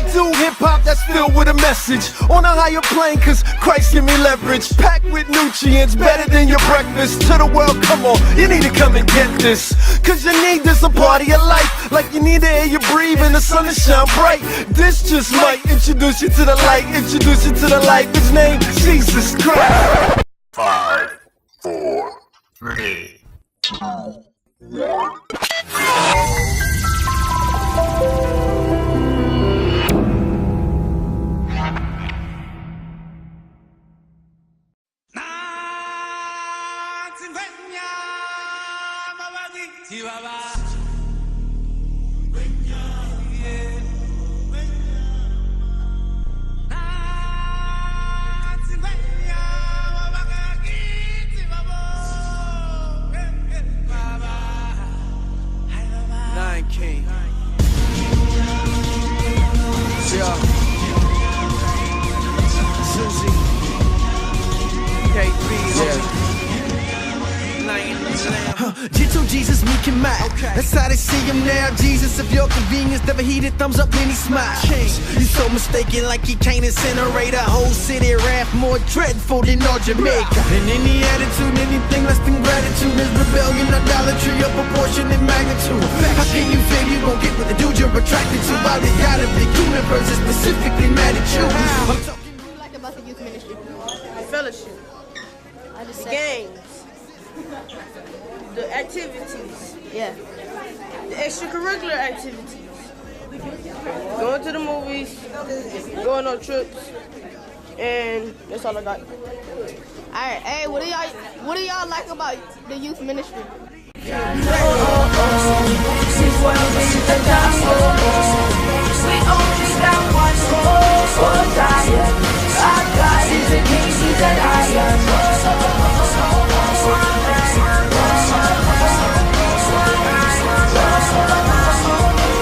I do hip-hop that's filled with a message. On a higher plane, cause Christ give me leverage. Packed with nutrients, better than your breakfast. To the world, come on, you need to come and get this. Cause you need this a part of your life. Like you need the air you breathe and the sun to shine bright. This just might introduce you to the light. Introduce you to the light. His name, Jesus Christ. 5, 4, 3, 2, 1. King. Yeah. Susie. KB. Yeah. Gentle Jesus, meek and mild. Okay. That's how they see him now. Jesus, of your convenience, never heated thumbs up, then he smiles. You so mistaken, like he can't incinerate a whole city. Wrath more dreadful than all Jamaica. And any attitude, anything less than gratitude is rebellion, idolatry of proportion and magnitude. How can you feel you gon' get with the dude you're attracted to? By the God of the universe is specifically mad at you. What do you like about the youth ministry? The fellowship, the games, the activities, yeah, the extracurricular activities, going to the movies, going on trips, and that's all I got. Alright, hey, what do y'all like about the youth ministry? This world is the gospel. We only got one soul for Zion. Our God is a king, he's a lion.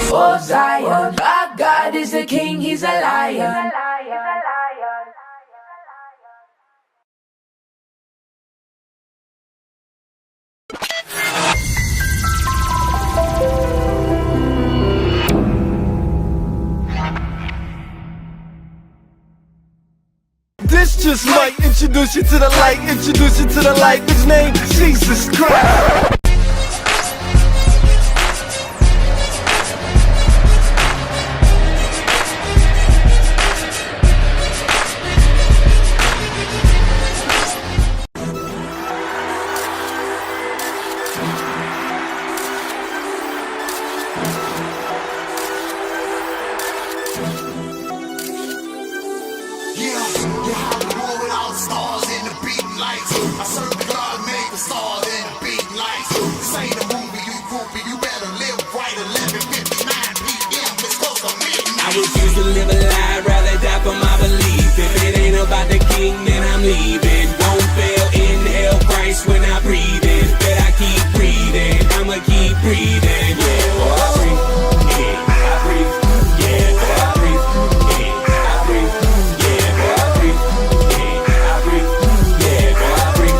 For Zion, our God is a king, he's a lion. This just might introduce you to the light. Introduce you to the light. His name, Jesus Christ. I serve the God made the stars and the big lights. This ain't a movie, you groupie. You better live right. 11:59 p.m. It's close to midnight. I refuse to live a lie, rather die for my belief. If it ain't about the king, then I'm leaving. Won't fail, inhale Christ when I breathe in. Bet I keep breathing, I'ma keep breathing. Yeah, oh, I breathe, yeah, I breathe, yeah, oh, I breathe, yeah, I breathe, yeah, oh, I breathe, yeah, I breathe, yeah, oh, I breathe,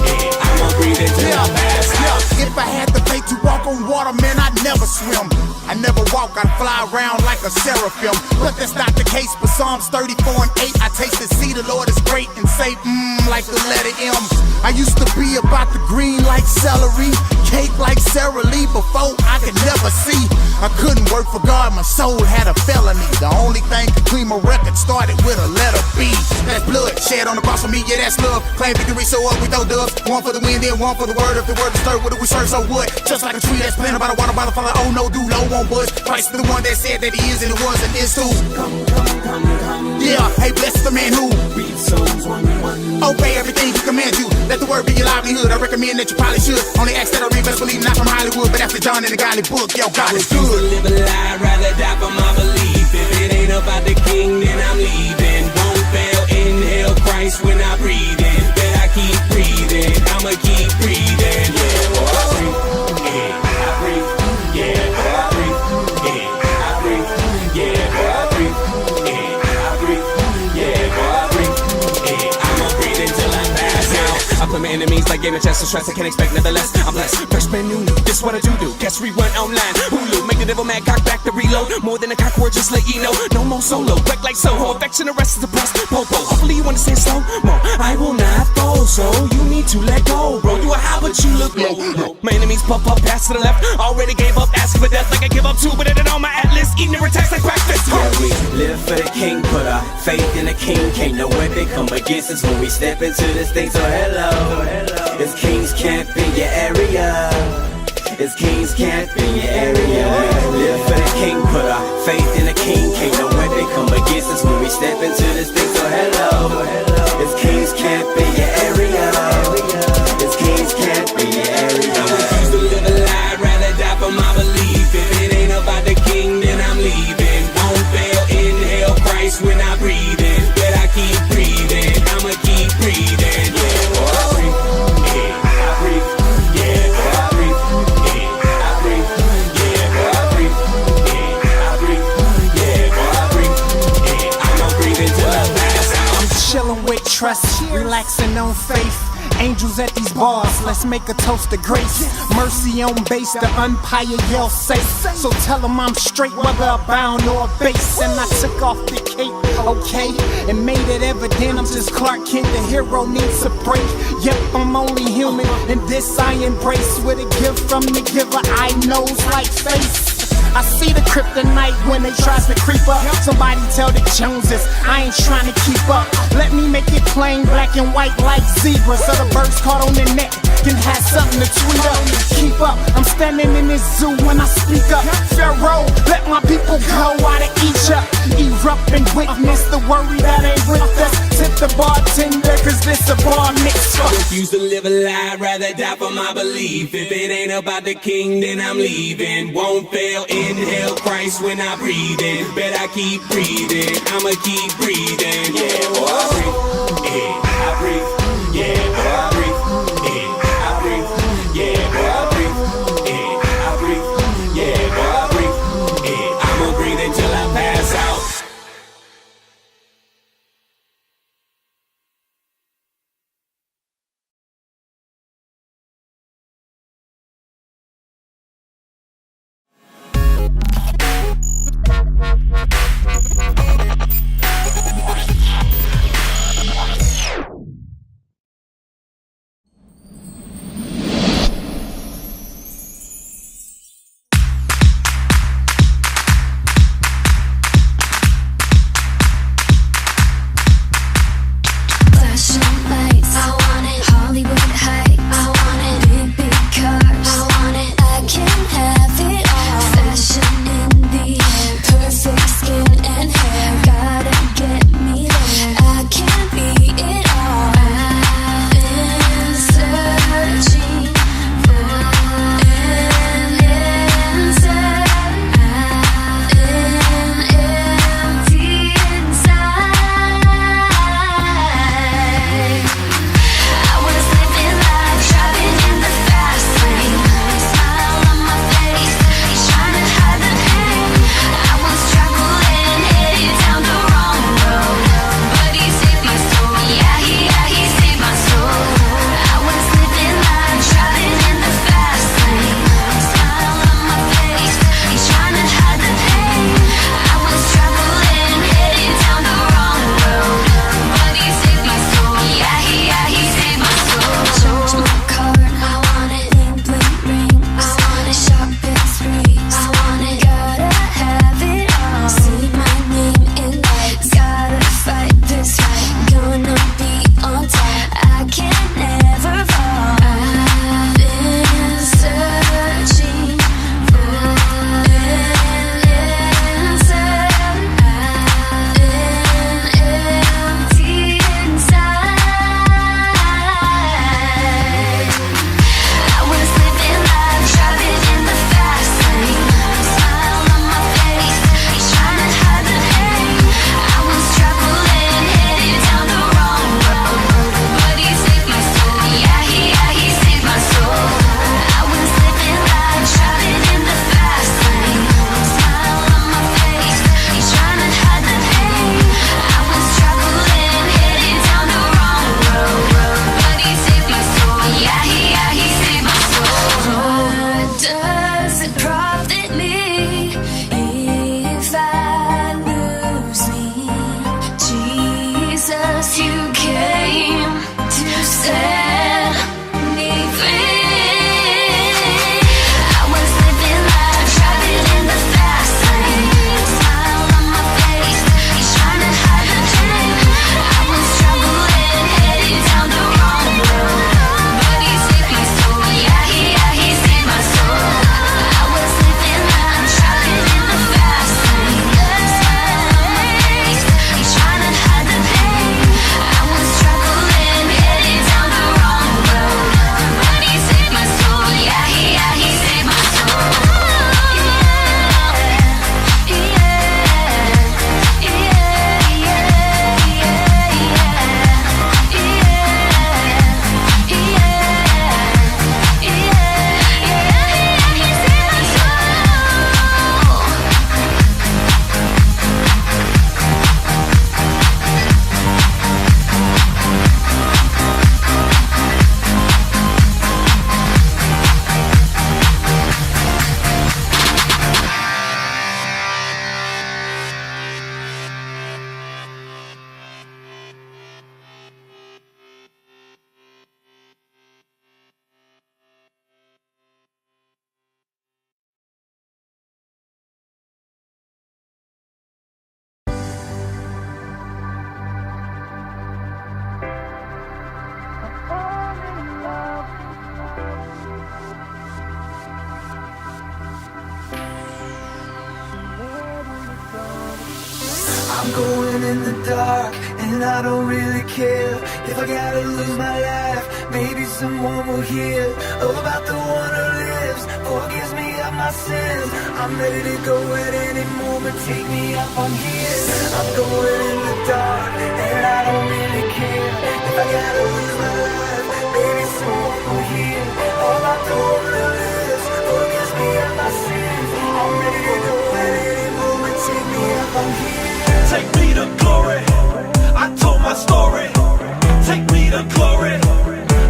yeah, I'ma breathe until I pass out. If I had the faith to walk on water, man, I'd never swim. I never walk, I fly around like a seraphim. But that's not the case, but Psalms 34 and 8, I taste and see the Lord is great and say, like the letter M. I used to be about the green like celery, cake like Sara Lee, before I could never see. I couldn't work for God, my soul had a felony. The only thing could clean my record started with a letter B. That's blood, shed on the cross for me, yeah, that's love. Claim victory, so up we throw dubs. One for the wind, then one for the word. If the word is disturbed, what do we serve, so what? Just like a tree that's planted by the water, by the fire, oh no, do no one buzz. Christ is the one that said that he is and it was and is too. Come. Yeah, hey, bless the man who read Psalms 1:1. Obey everything he commands you. Let the word be your livelihood. I recommend that you probably should. Only ask that I read, best believe, not from Hollywood, but after John in the godly book. Yo, God is good. To live a lie, rather die for my belief. If it ain't about the king, then I'm leaving. Won't fail, inhale Christ when I breathe in. Bet I keep breathing, I'ma keep breathing. Yeah, oh, I breathe, yeah, I breathe, yeah, oh, I breathe, yeah, I breathe, yeah, oh, I breathe, yeah, I breathe, yeah, oh, I breathe, yeah, I'ma breathe until I pass out. I I play my enemies like game of chess, so stress I can't expect nevertheless. I'm blessed, fresh brand new, this what I do. Guess rerun online, Hulu, make the devil mad, cock back to reload. More than a cock word, just let you know. No more solo, wreck like Soho, affection, the rest is the plus. Popo, hopefully you understand slow mo. I will not fold, so you need to let go, bro. You are high, but you look low. My enemies pop up, pass to the left. Already gave up, asking for death like I give up too, but it on my atlas, eating the attacks like breakfast. Yeah, we live for the king, put our faith in the king. Can't no weapon come against us when we step into this thing. So hello, it's King's Camp in your area. It's King's Camp in your area. Live for the king, put our faith in the king. Can't no weapon come against us when we step into this thing. So hello, it's King's Camp in your area. It's King's Camp in your area. I refuse to live a lie, rather die for my belief. If it ain't about the king, then I'm leaving. Won't fail, inhale Christ when I breathe in. But I keep breathing, I'ma keep breathing. Yeah, boy, I breathe, yeah, I breathe, yeah, boy, I breathe, yeah, I breathe, yeah, boy, I breathe, yeah, I breathe, yeah, boy, I breathe, yeah, I'ma breathe until I pass out. I'm chillin' with trust, relaxing on faith. Angels at these bars, let's make a toast to grace. Mercy on base, the umpire yell safe. So tell them I'm straight, whether a bound or a base. And I took off the cape, okay, and made it evident I'm just Clark Kent, the hero needs a break. Yep, I'm only human, and this I embrace. With a gift from the giver, I knows like face. I see the kryptonite when they tries to creep up. Somebody tell the Joneses, I ain't trying to keep up. Let me make it plain, black and white like zebras. So the birds caught on the neck can have something to tweet up. Keep up, I'm standing in this zoo when I speak up. Pharaoh, let my people go out of Egypt. Erupt and witness the worry that ain't with us. Tip the bartender, cause this a bar mitzvah. I refuse to live a lie, rather die for my belief. If it ain't about the king, then I'm leaving. Won't fail, inhale Christ when I breathe in. Bet I keep breathing, I'ma keep breathing. Yeah, boy, I breathe, yeah, I breathe, yeah, boy, I breathe, yeah, I breathe, yeah, boy, I breathe, yeah, I breathe, yeah, boy, I breathe, yeah, I'ma breathe until I pass out. I'm going in the dark, and I don't really care. If I gotta lose my life, maybe someone will hear about the one who lives, forgives me of my sins. I'm ready to go at any moment, take me up, I'm here. I'm going in the dark, and I don't really care. If I gotta lose my life, maybe someone will hear about the one who lives, forgives me of my sins. I'm ready to go at any moment, take me up, I'm here. Take me to glory, I told my story. Take me to glory,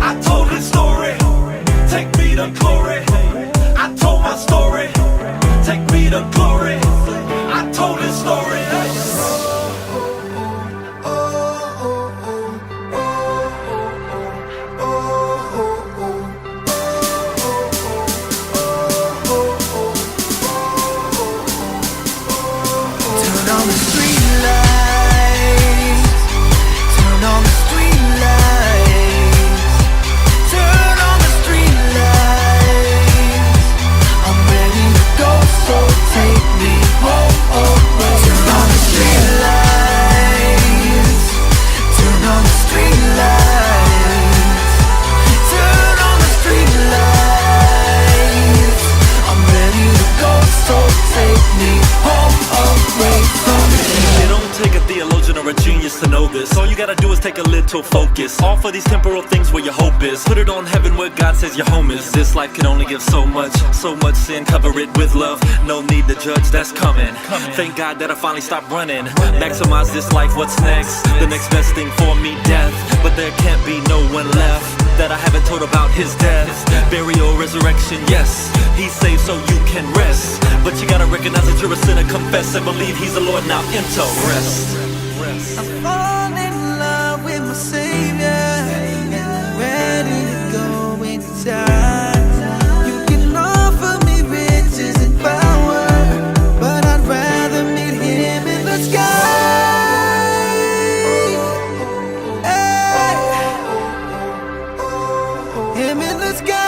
I told his story. Take me to glory, I told my story. Take me to glory, I told his story. Turn on the street lights. Turn on the street lights. Turn on the street lights. I'm ready to go, so take me home. Turn on the street lights. Turn on the street lights. Turn on the street lights. I'm ready to go, so take me home. It don't take a theologian or a genius to know this. All you gotta do is take a little focus off of these temporal things where your hope is. Put it on heaven where God says your home is. This life can only give so much sin. Cover it with love, no need to judge, that's coming. Thank God that I finally stopped running. Maximize this life, what's next? The next best thing for me, death. But there can't be no one left that I haven't told about his death. Burial, resurrection, yes, he saved so you can rest. But you gotta recognize that you're a sinner, confess and believe he's the Lord, now enter rest. I'm falling in love with my Savior, and I'm ready to go anytime. You can offer me riches and power, but I'd rather meet him in the sky. Hey. Him in the sky.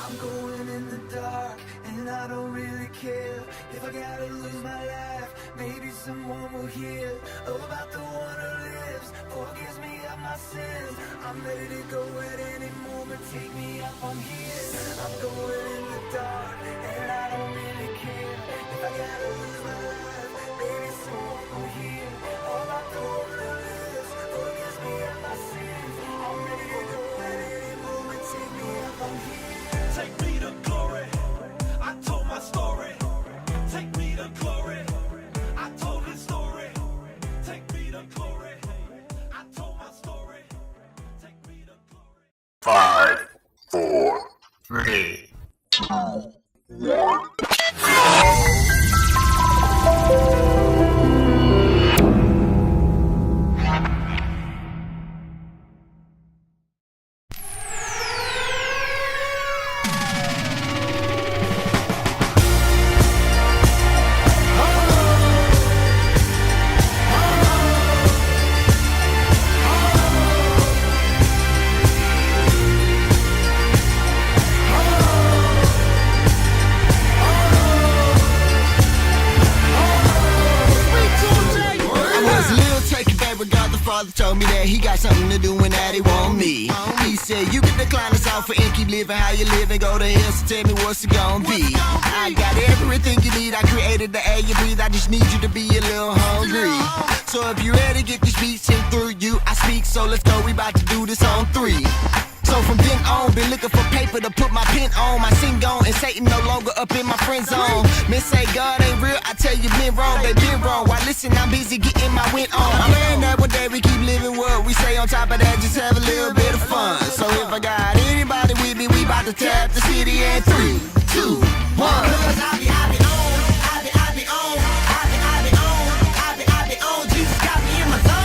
I'm going in the dark, and I don't really care. If I gotta lose my life, maybe someone will hear about the one who lives, forgives me of my sins. I'm ready to go at any moment, take me up, I'm here. I'm going in the dark, and I don't really care. If I gotta lose my life, maybe someone will hear about the one who lives, forgives me of my sins. I'm ready to go at any moment, take me up, I'm here. Take me to glory, I told my story. Take me to glory, I told his story. Take me to glory, I told my story. Take me to glory. 5, 4, 3, 2, 1. off for and keep living how you live and go to hell, so tell me what's it gonna be. I got everything you need, I created the air you breathe, I just need you to be a little hungry. So if you ready, get these beats in through you, I speak, so let's go, we about to do this on 3. So from then on, been looking for paper to put my pen on. My sing on, and Satan no longer up in my friend zone. Men say God ain't real, I tell you been wrong, they been wrong. Why listen, I'm busy getting my win on. I'm praying that one day we keep living what we say. On top of that, just have a little bit of fun. So if I got anybody with me, we about to tap the city in 3, 2, 1. Cause I be on, Jesus got me in my zone.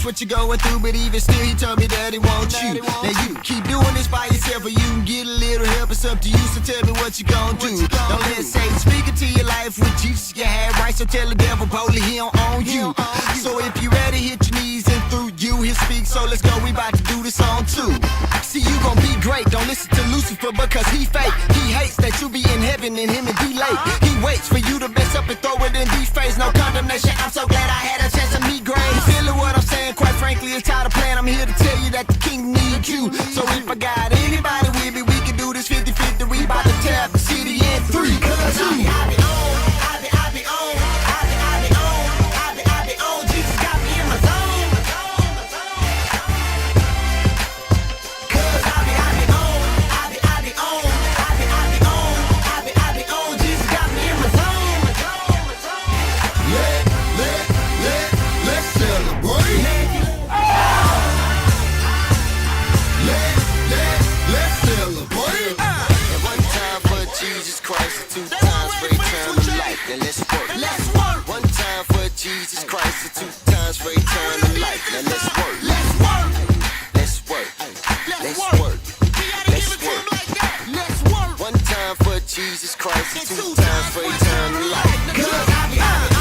What you're going through, but even still he told me that he wants you. Now you keep doing this by yourself, or you can get a little help. It's up to you, so tell me what you gonna do. Don't let Satan speak into your life with Jesus you had right, so tell the devil boldly he don't own you. So if you ready, hit your knees and through you he'll speak. So let's go, we about to do this on 2. See, you gon' be great, don't listen to Lucifer because he fake. He hates that you be in heaven and him and be late. He waits for you to mess up and throw it in D-face. No condemnation, I'm so glad I had a chance to meet grace. You feeling what I'm saying? Quite frankly, it's tired of playing. I'm here to tell you that the king needs you. So if I got anybody with me, we can do this 50-50. We about to tap the city in 3, 2. I be on. Jesus got me in my zone. Cause I be on. Jesus got me in my zone. Let's celebrate. Let's celebrate. And 1 time for Jesus Christ, 2 times for eternal life. Then let's work. 1 time for Jesus Christ, 2 times for eternal life. Now let's work. Let's work. 1 time for Jesus Christ, 2 times for eternal life. Cause I be on.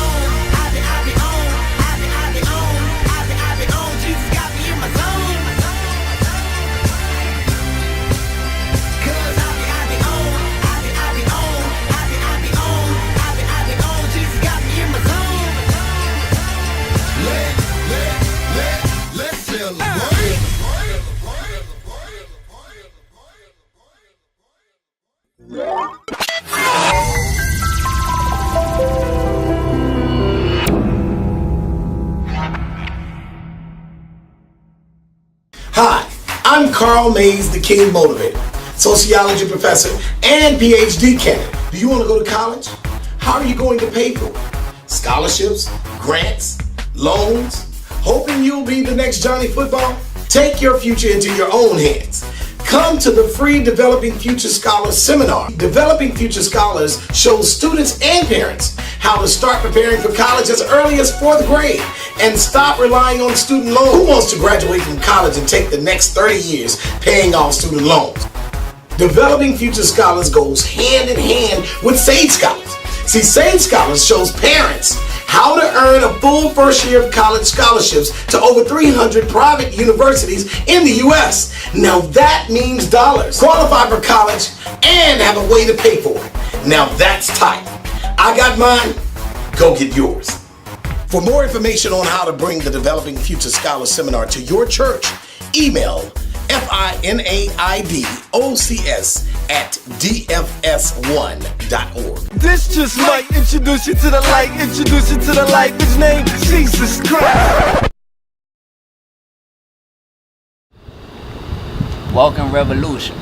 Jesus got me in my zone. Cause I be on. Jesus got me in my zone. Let's celebrate. Hi, I'm Carl Mays, the King Motivator, sociology professor and PhD candidate. Do you want to go to college? How are you going to pay for it? Scholarships, grants, loans, hoping you'll be the next Johnny Football? Take your future into your own hands. Come to the free Developing Future Scholars Seminar. Developing Future Scholars shows students and parents how to start preparing for college as early as 4th grade and stop relying on student loans. Who wants to graduate from college and take the next 30 years paying off student loans? Developing Future Scholars goes hand in hand with Sage Scholars. See, Sage Scholars shows parents how to earn a full first year of college scholarships to over 300 private universities in the U.S. Now that means dollars. Qualify for college and have a way to pay for it. Now that's tight. I got mine. Go get yours. For more information on how to bring the Developing Future Scholars Seminar to your church, email FINAIDOCS@dfs1.org. This just might introduce you to the light, introduce you to the light, which name Jesus Christ. Walking Revolution.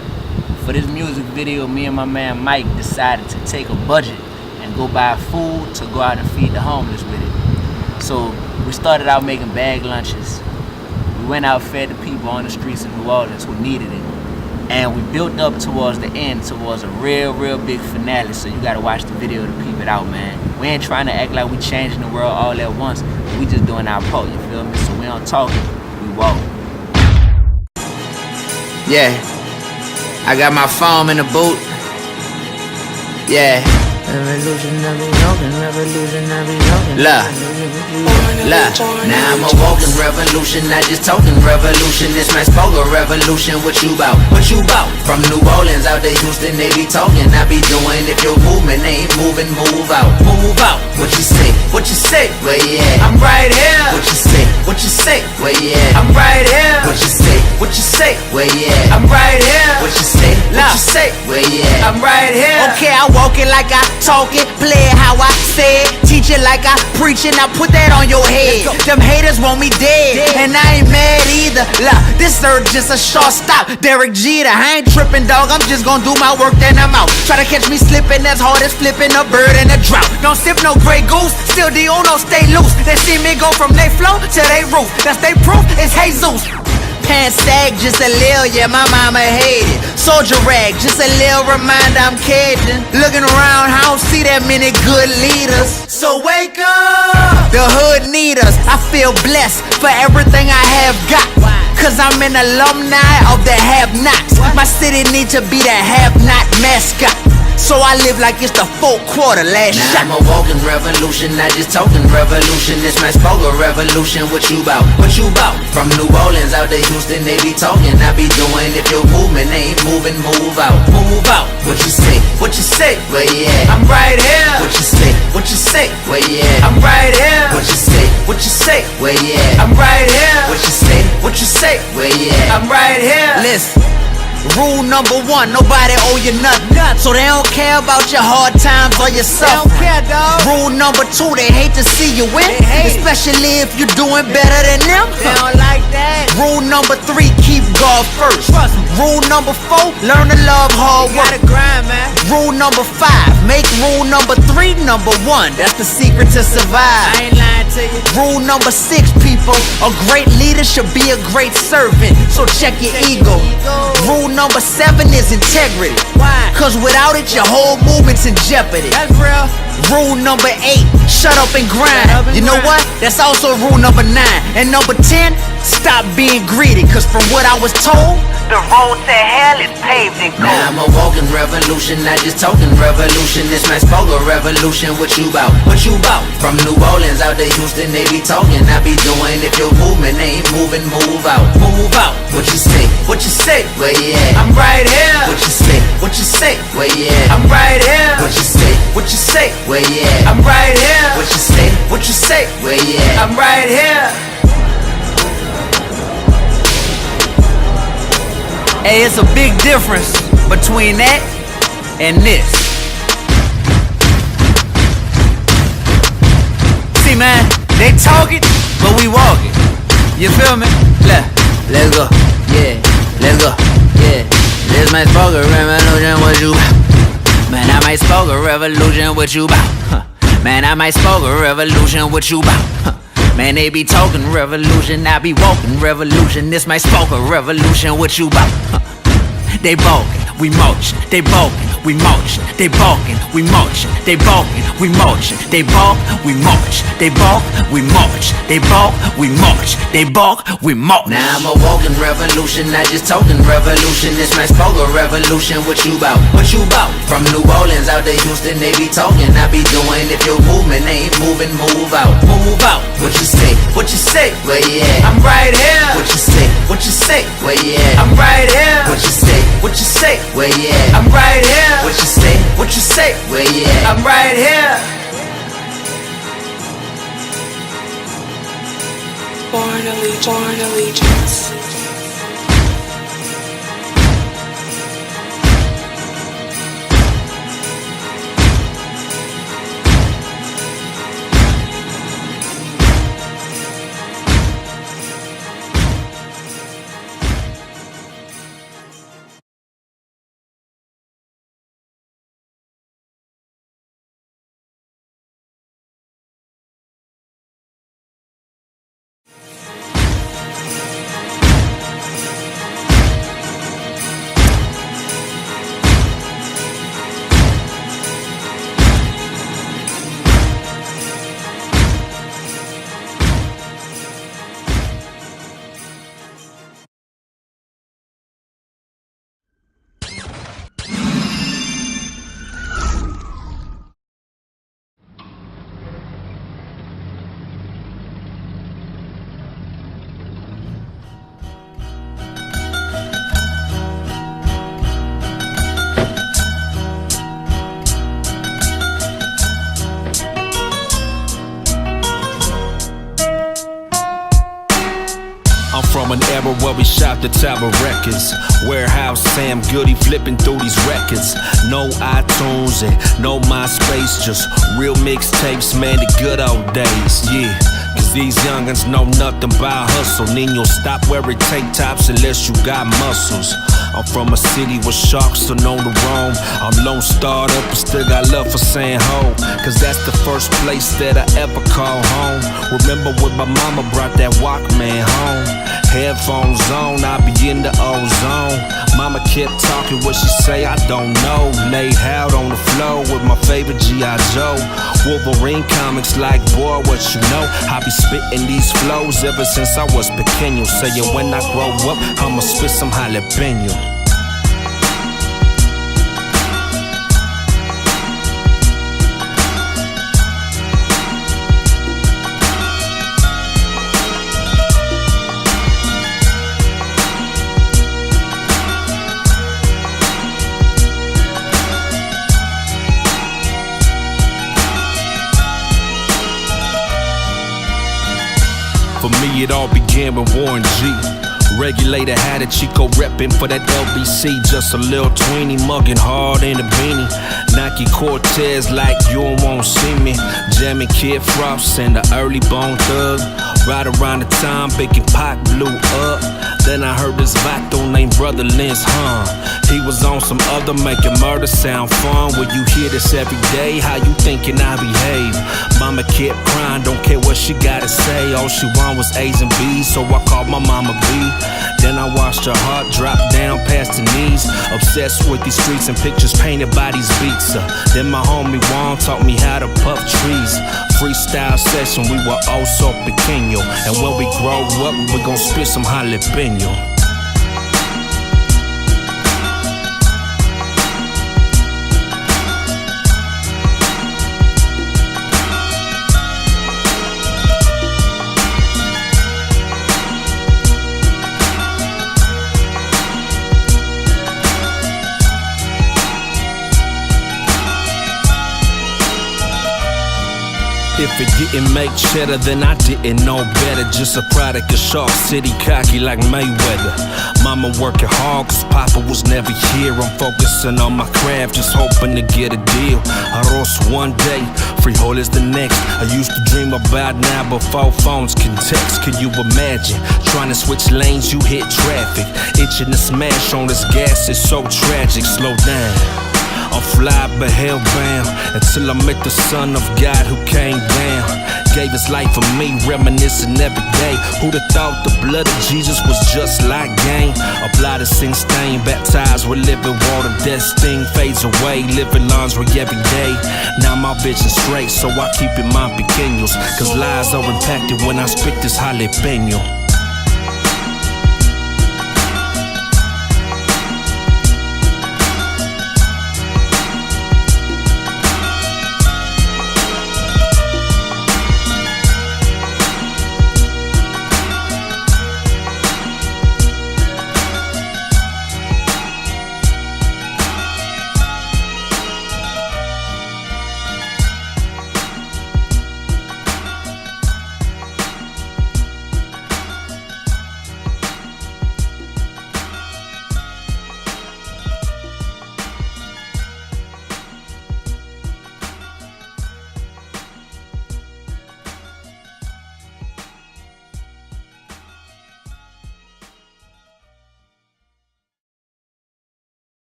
For this music video, me and my man Mike decided to take a budget and go buy food to go out and feed the homeless with it. So we started out making bag lunches. We went out, fed the people on the streets of New Orleans who needed it. And we built up towards the end, towards a real big finale. So you gotta watch the video to peep it out, man. We ain't trying to act like we changing the world all at once. We just doing our part, you feel me? So we don't talk it, we walk. Yeah, I got my foam in the boot. Yeah. Revolutionary walking, revolutionary walking. Look, now I'm a walking revolution, not just talking revolution. It's my spoken revolution. What you bout? What you bout? From New Orleans out to Houston, they be talking, I be doing. If your movement ain't moving, move out, move out. What you say? What you say? Where you at? I'm right here. What you say? What you say? Where you at? I'm right here. What you say? What you say? Where you at? I'm right here. What you say? What you say? Where you at? I'm right here. Okay, I walk it like I talk it, play it how I say it, teach it like I preach it. Now put that on your head. Them haters want me dead, and I ain't mad either. Look, this earth just a short stop. Derek Jeter, I ain't tripping, dog. I'm just gonna do my work, then I'm out. Try to catch me slipping, as hard as flipping a bird in a drought. Don't sip no Grey Goose, still the Uno, stay loose. They see me go from they flow to they roof. That's they proof, it's Jesus. Pants sag, just a little, yeah, my mama hated. Soldier rag, just a little reminder I'm Cajun. Looking around, I don't see that many good leaders. So wake up! The hood need us. I feel blessed for everything I have got. Cause I'm an alumni of the have-nots. My city needs to be the have-not mascot. So I live like it's the fourth quarter last shot. I'm a walking revolution, not just talking revolution. It's my spoken revolution. What you bout? What you bout? From New Orleans out to Houston, they be talking, I be doing. If your movement ain't moving, move out, move out. What you say? What you say? Where you at? I'm right here. What you say? What you say? Where you at? I'm right here. What you say? What you say? Where you at? I'm right here. What you say? What you say? Where you at? I'm right here. Listen. Rule number one, nobody owe you nothing. So they don't care about your hard times or your suffering. They don't care, dog. Rule number two, they hate to see you win, especially if you're doing better than them. They don't like that. Rule number three, keep God first. Trust me. Rule number four, learn to love hard work. You gotta grind, man. Rule number five, make rule number three number one. That's the secret to survive. I ain't lying to you. Rule number six, people, a great leader should be a great servant. So check your ego. Rule number seven is integrity. Why? Cause without it, your whole movement's in jeopardy. That's real. Rule number 8, shut up and grind. You know what? That's also rule number 9. And number 10, stop being greedy. Cause from what I was told, the road to hell is paved in gold. Now I'm a walking revolution, not just talking revolution. It's my spoken revolution. What you bout? What you bout? From New Orleans out to Houston, they be talking, I be doing. If your movement ain't moving, move out, move out. What you say? What you say? Where you at? I'm right here. What you say? What you say? Where you at? I'm right here. What you say? What you say? Where you at? I'm right here. What you say? What you say? Where you at? I'm right here. Hey, it's a big difference between that and this. See, man, they talk it, but we walk it. You feel me? Let's go. Yeah, let's go. Yeah, this my spoken revolution. What you bout? Man, I might spoken revolution. What you bout? Man, I might spoken revolution. What you bout? Man, they be talking revolution, I be walking revolution. This my spoken revolution. What you bout? They balkin', we march. They balkin', we march. They balkin', we march. They balkin', we march. They balk, we march. They balk, we march. They balk, we march. They balk, we march. Now I'm a walking revolution, not just talking revolution. It's my spoken revolution. What you bout? What you bout? From New Orleans out to Houston, they be talking, I be doing. If your movement ain't moving, move out, move out. What you say? What you say? Where you at? I'm right here. What you say? What you say? Where you at? I'm right here. What you say? What you say? Where you at? I'm right here. What you say? What you say? Where you at? I'm right here. Born allegiance. era where we shot the top of records. Warehouse Sam Goody flipping through these records. No iTunes and no MySpace, just real mixtapes, man, the good old days, yeah. Cause these youngins know nothing about hustle. Nino, stop wearing tank tops unless you got muscles. I'm from a city with sharks, so known to roam. I'm lone starred up, but still got love for San Ho. Cause that's the first place that I ever call home. Remember when my mama brought that Walkman home? Headphones on, I be in the ozone. Mama kept talking, what she say, I don't know. Laid out on the floor with my favorite G.I. Joe. Wolverine comics like, boy, what you know? I be spitting these flows ever since I was pequeño. Saying when I grow up, I'ma spit some jalapeno. For me, it all began with Warren G. Regulator had a Chico reppin' for that LBC. Just a little tweenie, mugging hard in a beanie. Nike Cortez like you won't see me. Jamming Kid Frost and the early Bone Thug. Right around the time Baking Pot blew up. Then I heard this vato named Brother Lynch, He was on some other making murder sound fun. When you hear this every day, how you thinking I behave? Mama kept crying, don't care what she gotta say. All she want was A's and B's, so I called my mama B. Then I watched her heart drop down past her knees. Obsessed with these streets and pictures painted by these beats. Then my homie Juan taught me how to puff trees. Freestyle session, we were oh so pequeño. And when we grow up, we gon' spit some jalapeno. If it didn't make cheddar, then I didn't know better. Just a product of Shark City, cocky like Mayweather. Mama working hard, cause Papa was never here. I'm focusing on my craft, just hoping to get a deal. Arroz one day, frijoles the next. I used to dream about now before phones can text. Can you imagine? Trying to switch lanes, you hit traffic. Itching to smash on this gas, it's so tragic. Slow down. I'm fly but hellbound until I met the Son of God who came down. Gave his life for me, reminiscing every day. Who'da thought the blood of Jesus was just like game? Apply the sin stain, baptized with living water. That sting fades away, living lingerie every day. Now my vision straight, so I keep in mind pequeños. Cause lives are impacted when I spit this jalapeno.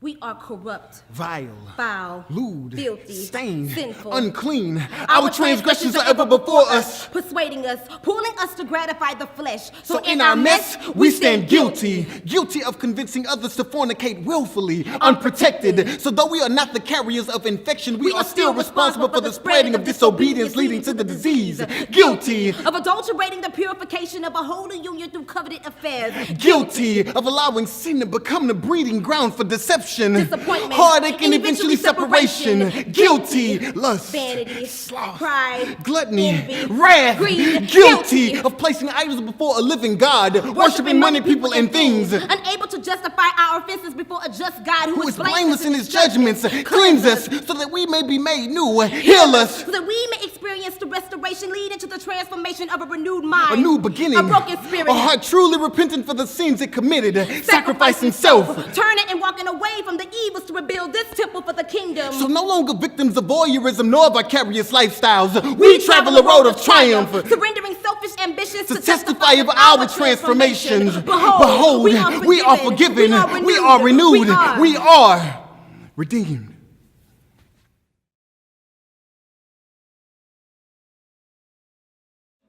We are corrupt, vile, foul, lewd, filthy, stained, sinful, unclean. Our transgressions are ever before us, persuading us, pulling us to gratify the flesh. So in our mess, we stand guilty. Guilty of convincing others to fornicate willfully, unprotected. So though we are not the carriers of infection, we are still responsible for the spreading of disobedience leading to the disease. Guilty of adulterating the purification of a holy union through coveted affairs. Guilty of allowing sin to become the breeding ground for deception deception, disappointment, heartache, and eventually separation. Guilty, lust, vanity, sloth, pride, gluttony, envy, wrath, greed, guilty of placing idols before a living God, worshiping money, people, and things. Unable to justify our offenses before a just God who is blameless in his judgments. Cleanse us so that we may be made new. Heal us so that we may experience the restoration leading to the transformation of a renewed mind, a new beginning, a broken spirit, a heart truly repentant for the sins it committed, sacrificing self, turning and walking away from the evils to rebuild this temple for the kingdom. So no longer victims of voyeurism nor vicarious lifestyles, we travel a road of triumph, surrendering selfish ambitions to testify of our transformations. Behold, we are forgiven, we are renewed, we are redeemed.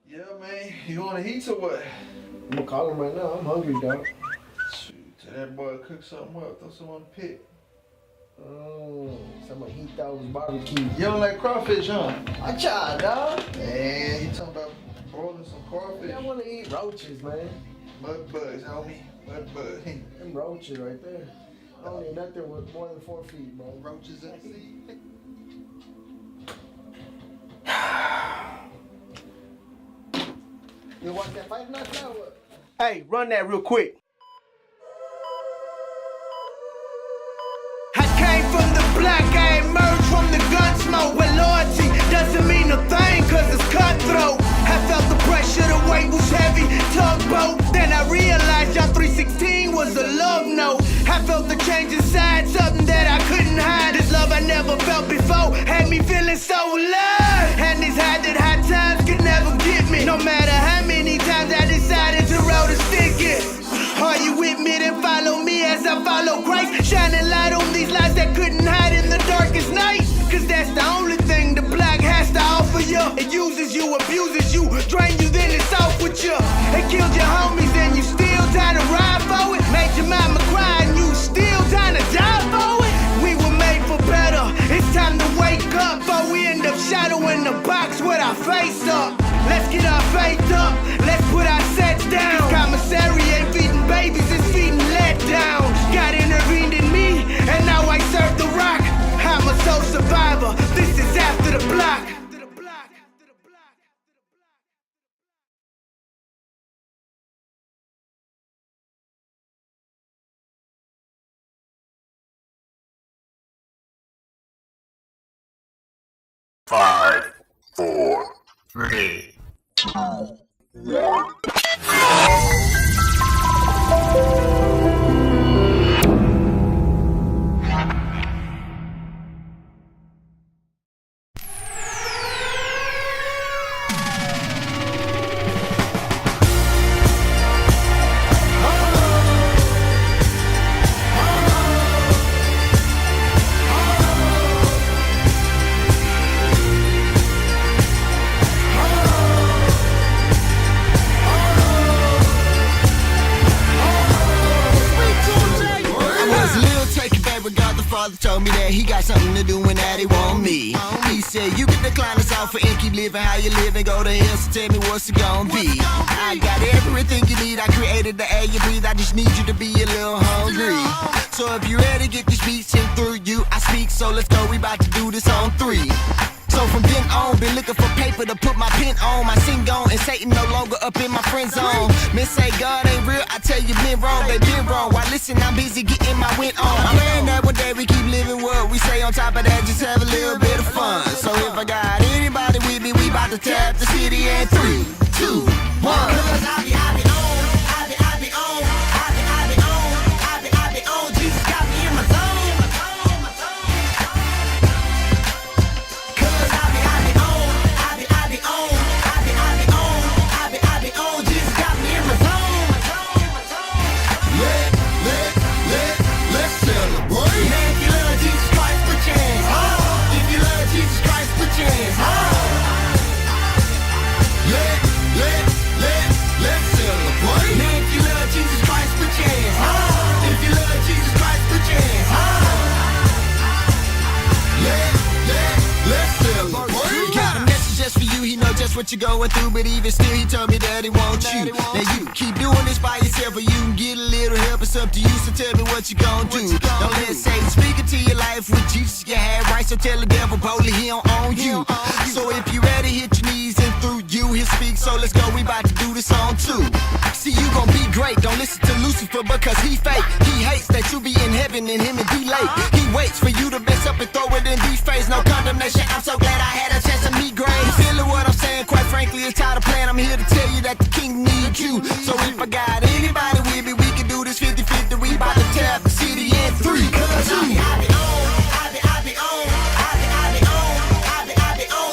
Yeah, man. You want to eat or what? I'm gonna call him right now. I'm hungry, dog. Shoot, tell that boy to cook something up. Throw some on the pit. Somebody he thought was barbecue. You don't like crawfish, huh? I tried, dog. Man, you talking about boiling some crawfish? I want to eat roaches, man. Mud bugs, homie. Mud bugs. Them roaches right there. I don't need nothing with more than 4 feet, bro. Roaches at sea. You watch that fight night now? What? Hey, run that real quick. I came from the black, I emerged from the gun smoke. Where loyalty doesn't mean a thing, cause it's cutthroat. I felt the pressure, the weight was heavy, tugboat. Then I realized John 3:16 was a love note. I felt the change inside, something that I couldn't hide. This love I never felt before had me feeling so alive. And these high times could never get me. No matter how many times I decided to roll the stick it. Are you with me? Then follow me as I follow Christ. Shining light on these lights that couldn't hide in the darkest night. Cause that's the only thing the black has to offer you. It uses you, abuses you, drain you, then it's off with you. It killed your homies and you still trying to ride for it. Made your mama cry and you still trying to die for it. We were made for better. It's time to wake up before we end up shadowing the box with our face up. Let's get our faith up. Let's put our sets down. Commissary ain't feeding babies, it's feeding letdowns. God intervened in me, and now I serve the rock. I'm a soul survivor. This is after the block. Five, 4, 3, 2, 1. Father told me that he got something to do when daddy want me. He said you can decline this offer and keep living how you live and go to hell, so tell me what's it gonna be. I got everything you need, I created the air you breathe, I just need you to be a little hungry. So if you ready, get this beat sent through you, I speak, so let's go, we about to do this on 3. So from then on, been looking for paper to put my pen on. My sing on, and Satan no longer up in my friend zone. Men say God ain't real, I tell you been wrong, they been wrong. Why listen, I'm busy getting my win on. I'm praying that one day we keep living what we say. On top of that, just have a little bit of fun. So if I got anybody with me, we about to tap the city in 3, 2, 1. Cause I be on, Jesus got me in my zone. Yeah. that's what you're going through, but even still, he told me that he wants you. Now you keep doing this by yourself, or you can get a little help. It's up to you, so tell me what you gonna do. Don't let Satan speak into your life with Jesus, you had right, so tell the devil boldly he don't own you. So if you ready, hit your knees, and through you he'll speak. So let's go, we about to do this on two. See, you gon' be great, don't listen to Lucifer because he fake. He hates that you be in heaven and him and be late. He waits for you to mess up and throw it in D-face. No condemnation, I'm so glad I had a chance to meet grace. You feeling what I'm saying? Quite frankly, it's tired of playing. I'm here to tell you that the king needs you. So if I got anybody with me, we can do this 50-50. We about to tear up the city in 3, 2.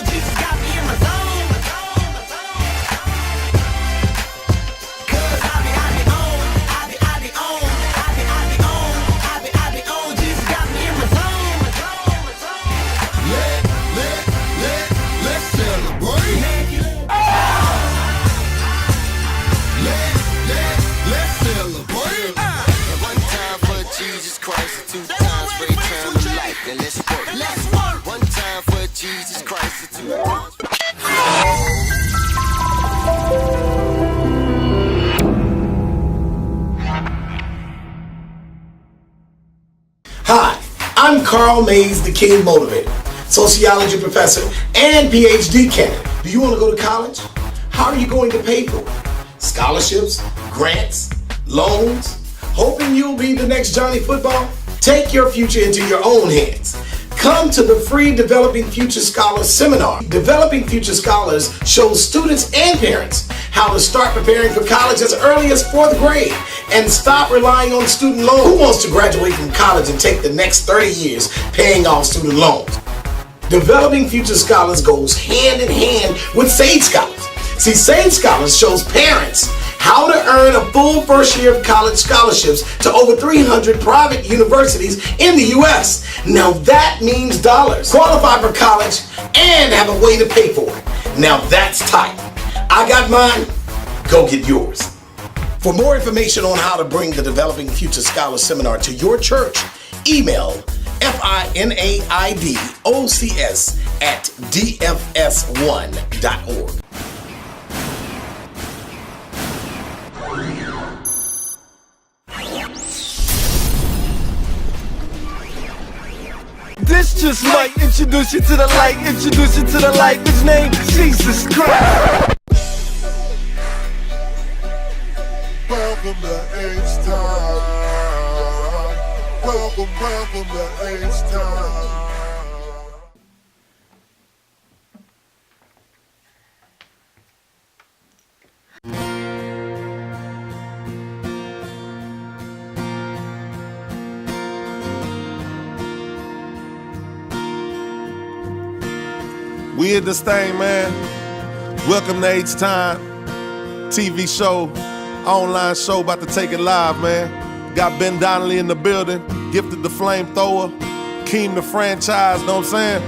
Jesus got me in my zone. Cause I be on. Jesus got me in my zone. Let's celebrate. Let's celebrate. One time for Jesus Christ, and 2 times for eternal life. Then let's work. One time for Jesus Christ, and 2 times. Hi, I'm Carl Mays, the King Motivator, sociology professor and PhD candidate. Do you want to go to college? How are you going to pay for it? Scholarships, grants, loans? Hoping you'll be the next Johnny Football? Take your future into your own hands. Come to the free Developing Future Scholars Seminar. Developing Future Scholars shows students and parents how to start preparing for college as early as 4th grade and stop relying on student loans. Who wants to graduate from college and take the next 30 years paying off student loans? Developing Future Scholars goes hand in hand with Sage Scholars. See, Sage Scholars shows parents how to earn a full first year of college scholarships to over 300 private universities in the U.S. Now that means dollars. Qualify for college and have a way to pay for it. Now that's tight. I got mine. Go get yours. For more information on how to bring the Developing Future Scholars Seminar to your church, email finaidocs@dfs1.org. This just might introduce you to the light, introduce you to the light, his name Jesus Christ. Welcome to H-Time. Welcome to H-Time. We in this thing, man. Welcome to H-Time. TV show, online show, about to take it live, man. Got Ben Donnelly in the building, Gifted the Flamethrower, Keem the franchise, know what I'm saying?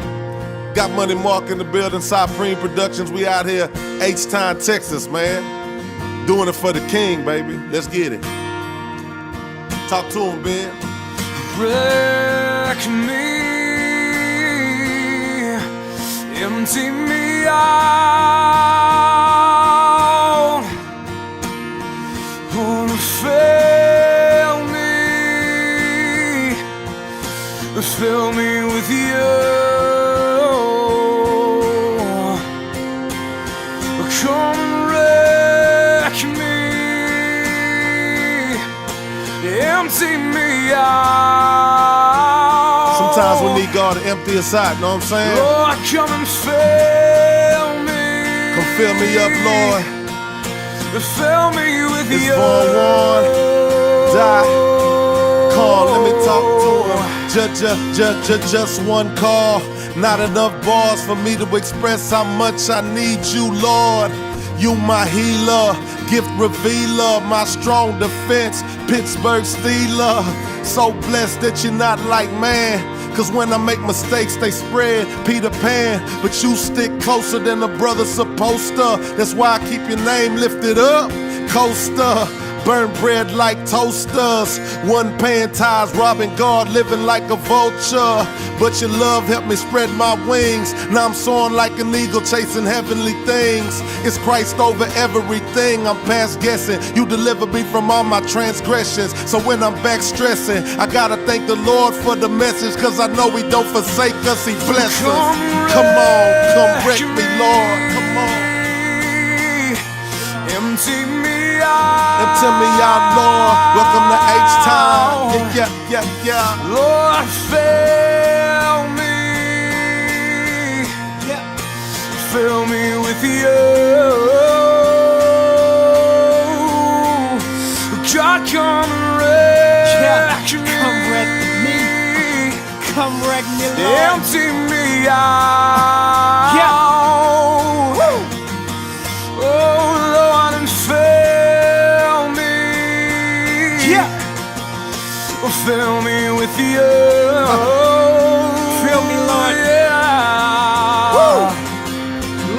Got Money Mark in the building, Supreme Productions, we out here, H-Time, Texas, man. Doing it for the king, baby. Let's get it. Talk to him, Ben. Wreck me, empty me out, wanna fill me with you. Come and wreck me, empty me out. Sometimes we need God to empty us out, know what I'm saying? Lord, come and fill me. Come fill me up, Lord. Fill me with it's you. It's die. Call, let me talk to him. Just one call. Not enough bars for me to express how much I need you, Lord. You my healer, gift revealer, my strong defense, Pittsburgh Steeler. So blessed that you're not like man. Cause when I make mistakes, they spread Peter Pan. But you stick closer than a brother supposed to. That's why I keep your name lifted up. Coaster, Burn bread like toasters. One paying tithes, robbing God, living like a vulture. But your love helped me spread my wings. Now I'm soaring like an eagle, chasing heavenly things. It's Christ over everything. I'm past guessing. You deliver me from all my transgressions. So when I'm back stressing, I gotta thank the Lord for the message, cause I know He don't forsake us, He blesses us. Come on, come wreck me, Lord. Come on. Empty me out. Empty me out, Lord. Welcome to H-Time. Yeah. Lord, fill me. Yeah. Fill me with you. God, come wreck me. Come wreck me. Come wreck me, Lord. Empty me out. Yeah. Oh, Lord, and fill me. Yeah. Fill me with you. Fill me, Lord. Yeah. Woo.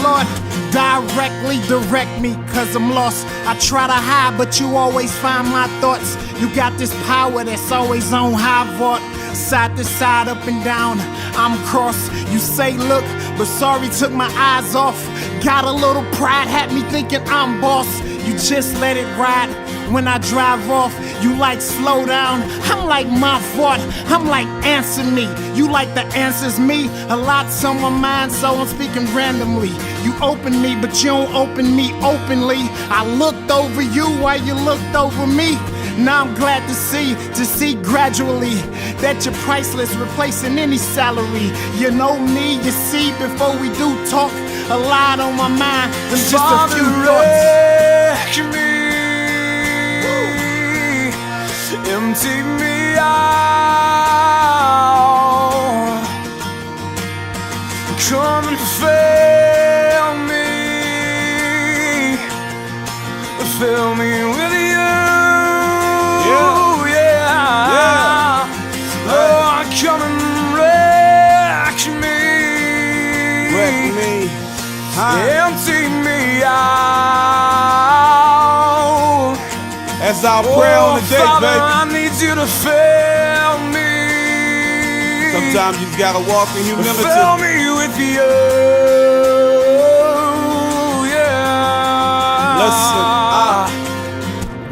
Lord, directly direct me, cause I'm lost. I try to hide, but you always find my thoughts. You got this power that's always on high vault. Side to side, up and down, I'm cross. You say look, but sorry, took my eyes off. Got a little pride, had me thinking I'm boss. You just let it ride. When I drive off, you like slow down. I'm like my fault, I'm like answer me. You like the answers me. A lot's on my mind, so I'm speaking randomly. You open me, but you don't open me openly. I looked over you while you looked over me. Now I'm glad to see gradually that you're priceless, replacing any salary. You know me, you see, before we do talk, a lot on my mind, there's just a few thoughts. Me. Empty me out. Come and fill me. Fill me with you. Yeah. Oh, come and wreck me. Wreck me. Empty me out. That's our prayer on the day, Father, baby. I need you to fill me. Sometimes you just gotta walk in humility. Fill me with you. Yeah. Listen,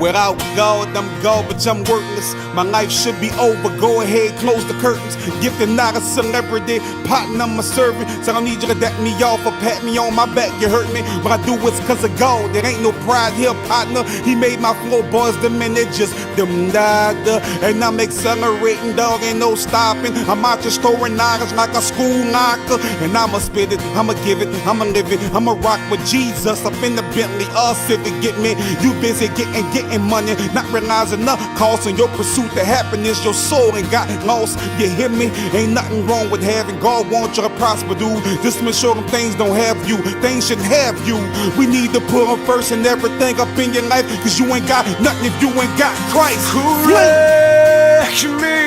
without God, I'm God, but I'm worthless. My life should be over. Go ahead, close the curtains. Gifted, not a celebrity. Partner, I'm a servant. So I don't need you to deck me off or pat me on my back. You hurt me, but I do it's cause of God. There ain't no pride here, partner. He made my flow boys, them and it just them nada. And I'm accelerating, dog, ain't no stopping. I'm out just throwing knowledge like a school knocker. And I'ma spit it, I'ma give it, I'ma live it. I'ma rock with Jesus up in the Bentley, Civic. Get me, you busy getting money, not realizing the cost in your pursuit to happiness. Your soul ain't got lost, you hear me? Ain't nothing wrong with having God want you to prosper, dude. Just make sure them things don't have you, things shouldn't have you. We need to put Him first in everything up in your life, cause you ain't got nothing if you ain't got Christ. Wreck me.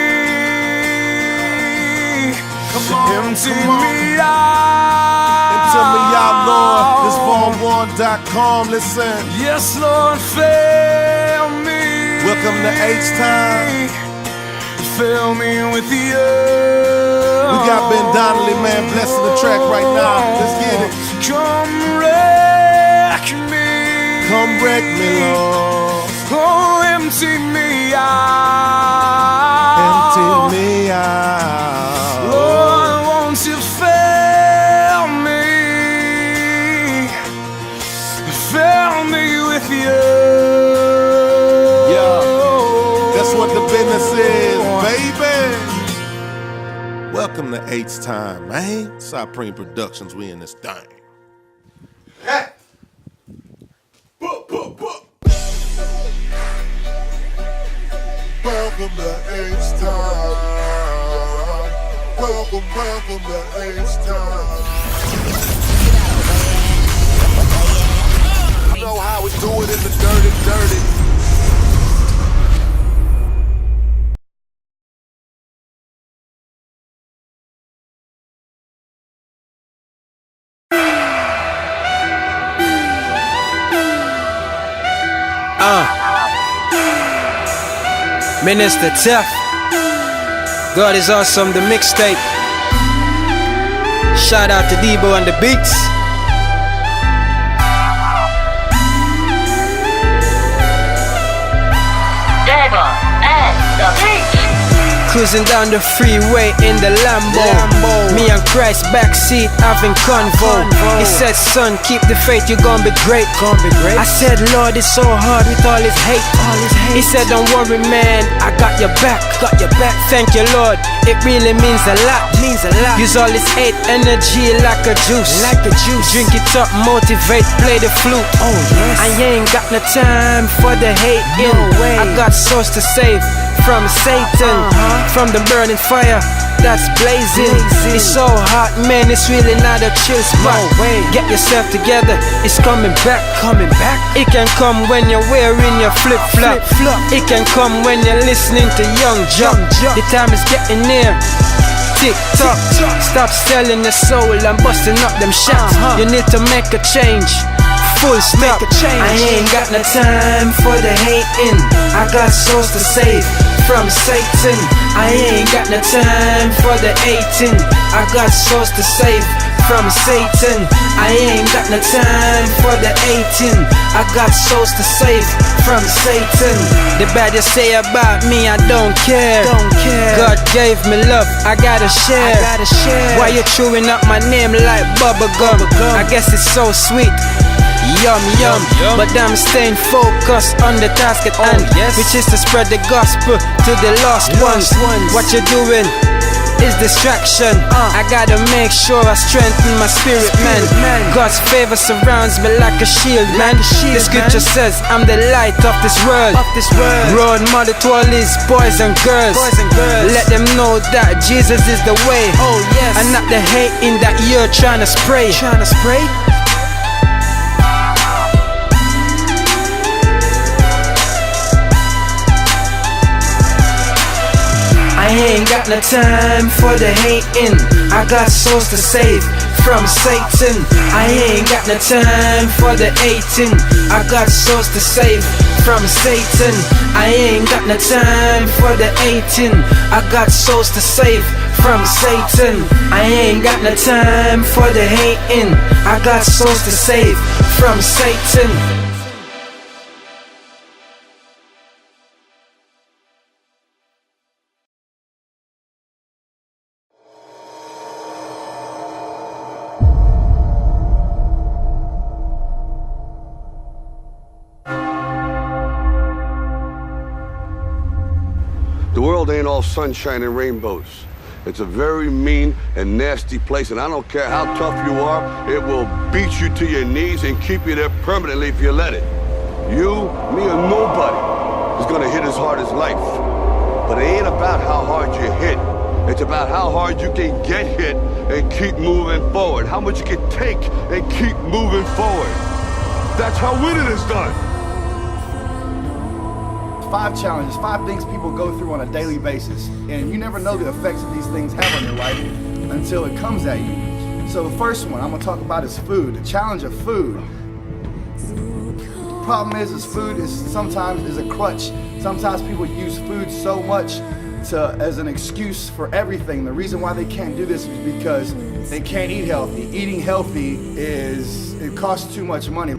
Empty me out. Empty me out, Lord. This Vaughan1.com, listen. Yes, Lord, fill me. Welcome to H-Time. Fill me with you. We got Ben Donnelly, man, blessing the track right now. Let's get it. Come wreck me. Come wreck me, Lord. Oh, empty me out. Empty me out. Lord, won't you fill me? Fill me with you. Yeah, that's what the business is, baby. Welcome to H-Time, man. Supreme Productions, we in this thing. Hey. Welcome to H-Time. Welcome to H-Time. You know how we do it in the dirty. Minister Tough, God is Awesome, the mixtape. Shout out to Debo on the beats. Debo and the beats. Cruising down the freeway in the Lambo. Me and Christ backseat having convo. He said, son, keep the faith, you're gonna be great. I said, Lord, it's so hard with all his hate. He said, don't worry, man, I got your back. Thank you, Lord, it really means a lot. Use all this hate energy like a juice. Drink it up, motivate, play the flute. I ain't got no time for the hating. I got souls to save from Satan, from the burning fire that's blazing. It's so hot, man, it's really not a chill spot. Get yourself together, it's coming back. It can come when you're wearing your flip-flop. It can come when you're listening to Young Jock. The time is getting near. Tick-tock, stop selling your soul and busting up them shots. You need to make a change. Full stop. I ain't got no time for the hating. I got souls to save from Satan. I ain't got no time for the hating. I got souls to save from Satan. I ain't got no time for the hating. I got souls to save from Satan. The bad you say about me, I don't care. God gave me love, I gotta share. Why you chewing up my name like bubble gum? I guess it's so sweet. Yum, but I'm staying focused on the task at hand, which is to spread the gospel to the lost ones. What you're doing is distraction. I gotta make sure I strengthen my spirit, man. God's favor surrounds me like a shield, man. The scripture says I'm the light of this world. Role model to all these boys and girls. Let them know that Jesus is the way, and not the hating that you're trying to spray. I ain't got no time for the hating. I got souls to save from Satan. I ain't got no time for the hating. I got souls to save from Satan. I ain't got no time for the hating. I got souls to save from Satan. I ain't got no time for the hating. I got souls to save from Satan. The world ain't all sunshine and rainbows. It's a very mean and nasty place, and I don't care how tough you are, it will beat you to your knees and keep you there permanently if you let it. You, me, or nobody is gonna hit as hard as life. But it ain't about how hard you hit. It's about how hard you can get hit and keep moving forward. How much you can take and keep moving forward. That's how winning is done. 5 challenges, 5 things people go through on a daily basis, and you never know the effects that these things have on your life until it comes at you. So the first one I'm gonna talk about is food, the challenge of food. The problem is food is sometimes a crutch. Sometimes people use food so much as an excuse for everything. The reason why they can't do this is because they can't eat healthy. Eating healthy it costs too much money.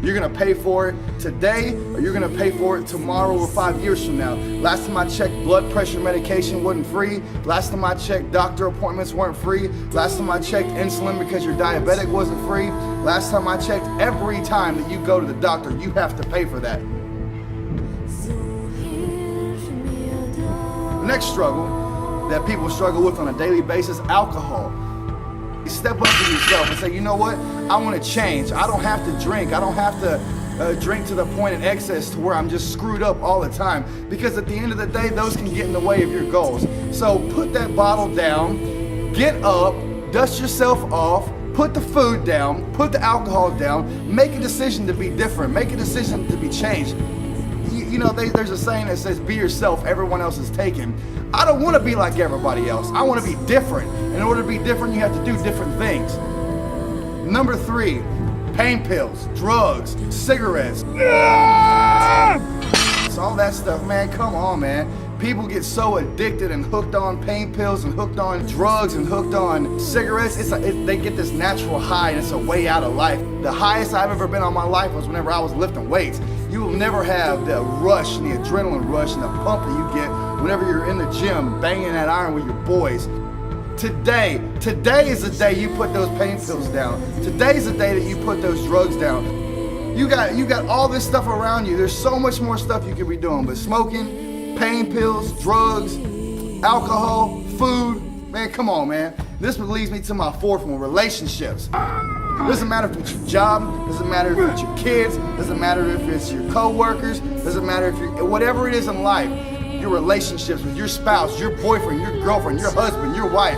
You're gonna pay for it today, or you're gonna pay for it tomorrow or 5 years from now. Last time I checked, blood pressure medication wasn't free. Last time I checked, doctor appointments weren't free. Last time I checked, insulin because you're diabetic wasn't free. Last time I checked, every time that you go to the doctor, you have to pay for that. The next struggle that people struggle with on a daily basis, alcohol. Step up to yourself and say, you know what? I want to change. I don't have to drink. I don't have to drink to the point in excess to where I'm just screwed up all the time. Because at the end of the day, those can get in the way of your goals. So put that bottle down, get up, dust yourself off, put the food down, put the alcohol down, make a decision to be different, make a decision to be changed. You know, there's a saying that says, be yourself, everyone else is taken. I don't want to be like everybody else. I want to be different. In order to be different, you have to do different things. Number 3, pain pills, drugs, cigarettes. cigarettes, all that stuff, man, come on, man. People get so addicted and hooked on pain pills and hooked on drugs and hooked on cigarettes. They get this natural high and it's a way out of life. The highest I've ever been on my life was whenever I was lifting weights. You will never have the rush and the adrenaline rush and the pump that you get whenever you're in the gym banging that iron with your boys. Today is the day you put those pain pills down. Today's the day that you put those drugs down. You got all this stuff around you. There's so much more stuff you could be doing, but smoking, pain pills, drugs, alcohol, food, man, come on, man. This leads me to my fourth one, relationships. Doesn't matter if it's your job, doesn't matter if it's your kids, doesn't matter if it's your co-workers, doesn't matter if you, whatever it is in life, your relationships with your spouse, your boyfriend, your girlfriend, your husband, your wife,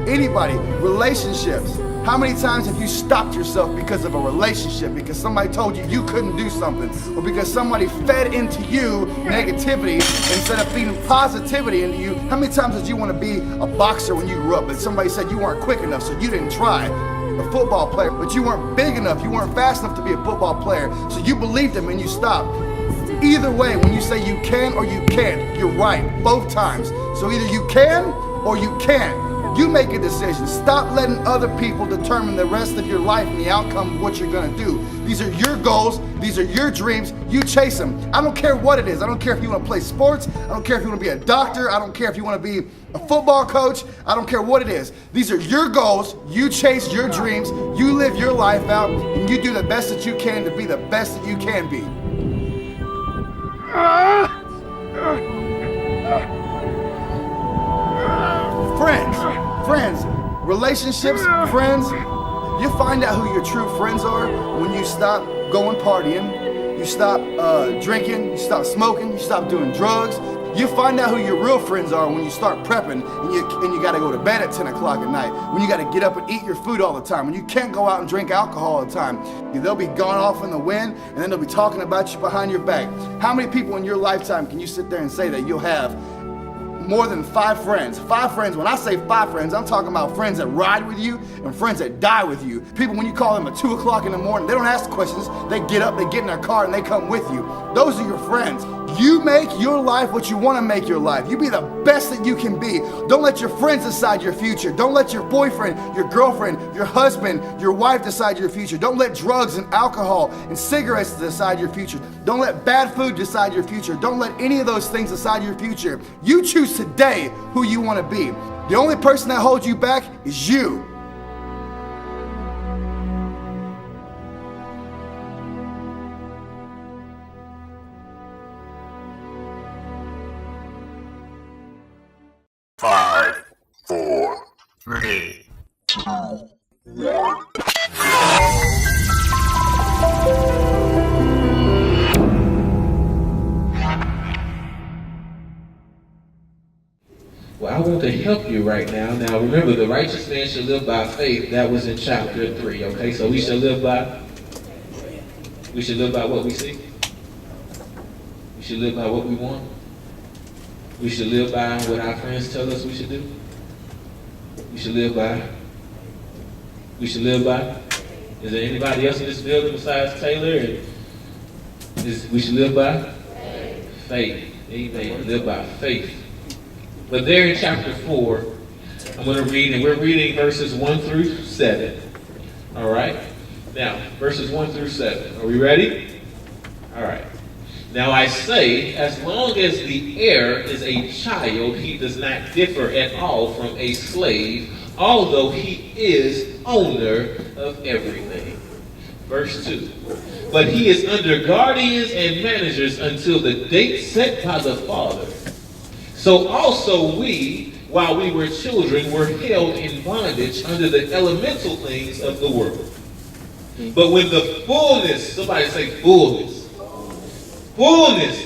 anybody, relationships. How many times have you stopped yourself because of a relationship, because somebody told you you couldn't do something, or because somebody fed into you negativity instead of feeding positivity into you? How many times did you want to be a boxer when you grew up, but somebody said you weren't quick enough, so you didn't try? A football player, but you weren't big enough, you weren't fast enough to be a football player, so you believed them and you stopped. Either way, when you say you can or you can't, you're right, both times. So either you can or you can't. You make a decision. Stop letting other people determine the rest of your life and the outcome of what you're gonna do. These are your goals, these are your dreams, you chase them. I don't care what it is. I don't care if you wanna play sports, I don't care if you wanna be a doctor, I don't care if you wanna be a football coach, I don't care what it is. These are your goals, you chase your dreams, you live your life out, and you do the best that you can to be the best that you can be. Friends, relationships, friends, you find out who your true friends are when you stop going partying, you stop drinking, you stop smoking, you stop doing drugs. You find out who your real friends are when you start prepping and you gotta go to bed at 10 o'clock at night, when you gotta get up and eat your food all the time, when you can't go out and drink alcohol all the time. They'll be gone off in the wind and then they'll be talking about you behind your back. How many people in your lifetime can you sit there and say that you'll have more than 5 friends? 5 friends, when I say 5 friends, I'm talking about friends that ride with you and friends that die with you. People, when you call them at 2 o'clock in the morning, they don't ask questions. They get up, they get in their car, and they come with you. Those are your friends. You make your life what you want to make your life. You be the best that you can be. Don't let your friends decide your future. Don't let your boyfriend, your girlfriend, your husband, your wife decide your future. Don't let drugs and alcohol and cigarettes decide your future. Don't let bad food decide your future. Don't let any of those things decide your future. You choose today who you want to be. The only person that holds you back is you. Five, four, three, two, one. Well, I want to help you right now. Now remember, the righteous man shall live by faith. That was in chapter 3, okay? So we shall live by what we see. We should live by what we want. We should live by what our friends tell us we should do. We should live by. Is there anybody else in this building besides Taylor? We should live by faith. Amen. Live by faith. But there in chapter 4, I'm going to read, and we're reading verses 1 through 7. All right? Now, verses 1 through 7. Are we ready? All right. Now I say, as long as the heir is a child, he does not differ at all from a slave, although he is owner of everything. Verse 2. But he is under guardians and managers until the date set by the father. So also we, while we were children, were held in bondage under the elemental things of the world. But when the fullness, somebody say fullness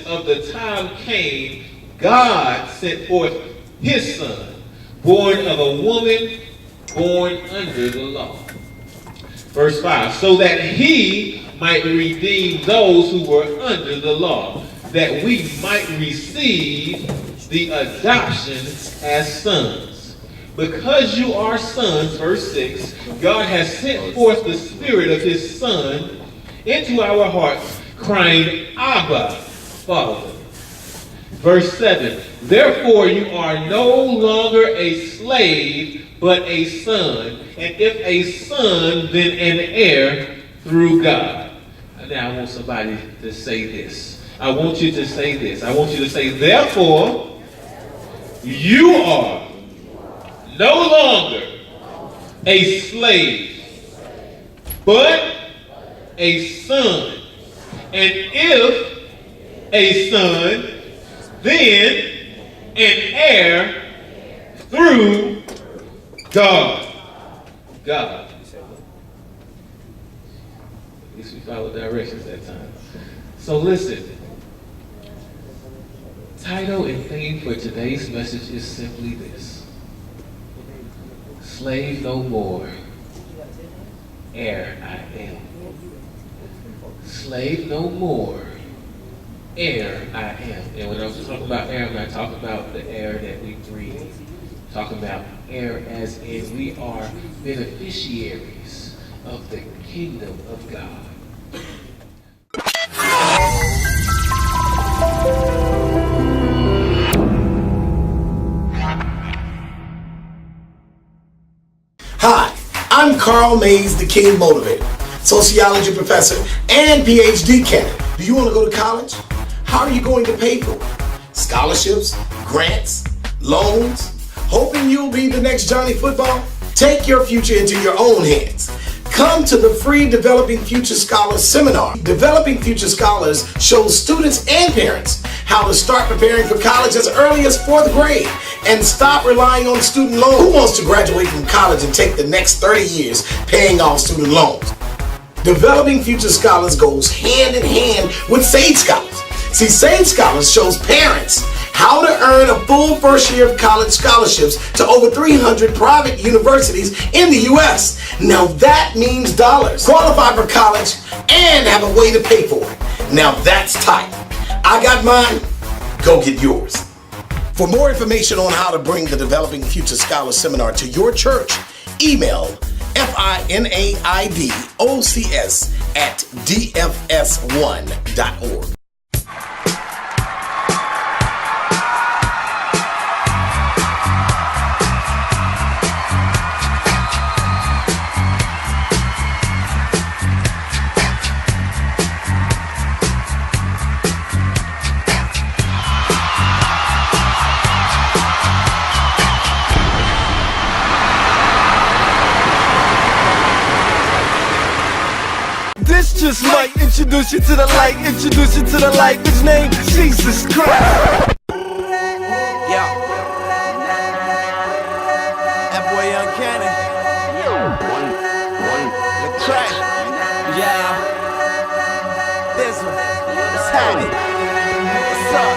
of the time came, God sent forth his son, born of a woman, born under the law. Verse 5, so that he might redeem those who were under the law, that we might receive the adoption as sons. Because you are sons, verse 6, God has sent forth the Spirit of his Son into our hearts, crying, Abba, Father. Verse 7, therefore you are no longer a slave, but a son. And if a son, then an heir through God. Now I want somebody to say this. I want you to say this. I want you to say, therefore, you are no longer a slave, but a son. And if a son, then an heir through God. God. At least we follow directions that time. So listen. Title and theme for today's message is simply this. Slave no more, heir I am. Slave no more, heir I am. And when I'm talking about heir, I'm not talking about the air that we breathe. I'm talking about heir as in we are beneficiaries of the kingdom of God. Hi, I'm Carl Mays, the King Motivator, sociology professor and PhD candidate. Do you want to go to college? How are you going to pay for it? Scholarships, grants, loans, hoping you'll be the next Johnny Football? Take your future into your own hands. Come to the free Developing Future Scholars Seminar. Developing Future Scholars shows students and parents how to start preparing for college as early as 4th grade and stop relying on student loans. Who wants to graduate from college and take the next 30 years paying off student loans? Developing Future Scholars goes hand in hand with Sage Scholars. See, Sage Scholars shows parents how to earn a full first year of college scholarships to over 300 private universities in the U.S. Now that means dollars. Qualify for college and have a way to pay for it. Now that's tight. I got mine. Go get yours. For more information on how to bring the Developing Future Scholars Seminar to your church, email finaids@dfs1.org. This just might introduce you to the light, introduce you to the light, which name Jesus Christ. Yo, that boy Young Cannon. The track. Yeah. This one. What's happening? What's up?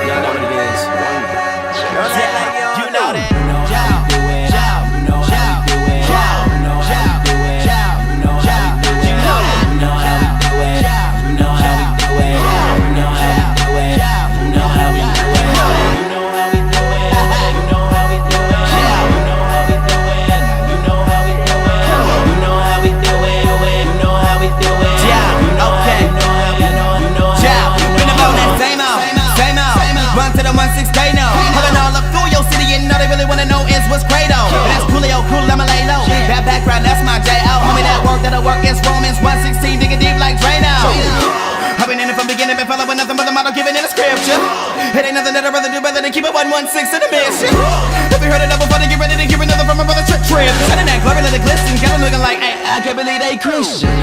Y'all know what it is. You know that. What's Credo? That's Coolio, cool, I'ma lay low. That background, that's my J.O. Homie, that work, that'll work, it's Romans 1:16, digging deep like Drano. I've been in it from beginning, been following nothing but the model given in the scripture. It ain't nothing that I'd rather do better than keep it 116 in the mission. If you heard it up before, then get ready to give another from my brother Trip. Turning that glory, let it glisten, got them looking like, hey, I can't believe they Christian.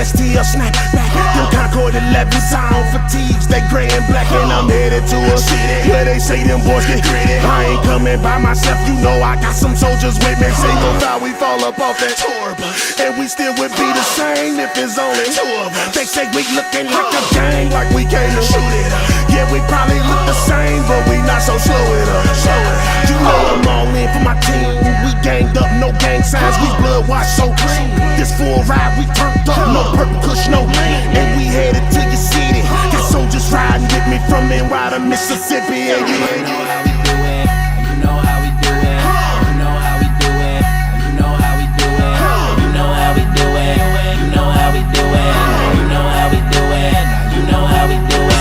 Still snap back. Them Concord 11s on fatigues, they gray and black, and I'm headed to a city where they say them boys get gritty. I ain't coming by myself, you know I got some soldiers with me. Single file, we fall up off that tour bus, and we still would be the same if it's only two of us. They say we looking like a gang, like we came to shoot it up. Yeah, we probably look the same, but we not so slow it up. You know I'm all in for my team. We ganged up, no gang signs, we blood washed so clean. This full ride, we turned up, no purple kush, no lean. And we headed to your city. Got soldiers riding with me from NY to Mississippi. And you know how we do it. You know how we do it. You know how we do it. You know how we do it. You know how we do it. You know how we do it. You know how we do it. You know how we do it.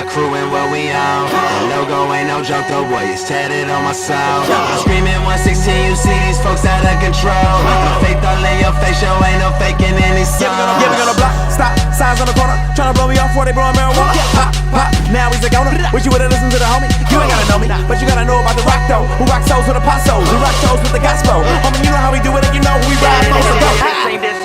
Crew and what we on. The logo ain't no joke though, boy, it's tatted on my soul. I'm screaming 116, you see these folks out of control. The faith all in your face, yo, ain't no faking any song. Yeah, we gonna block, stop, signs on the corner. Tryna blow me off before they blowin' marijuana. Pop, pop, now he's a goner. Wish you would've listened to the homie. You ain't gotta know me, but you gotta know about the rock though. Who rock souls with apostles, who rock shows with the gospel. Homie, you know how we do it and you know who we ride most of them.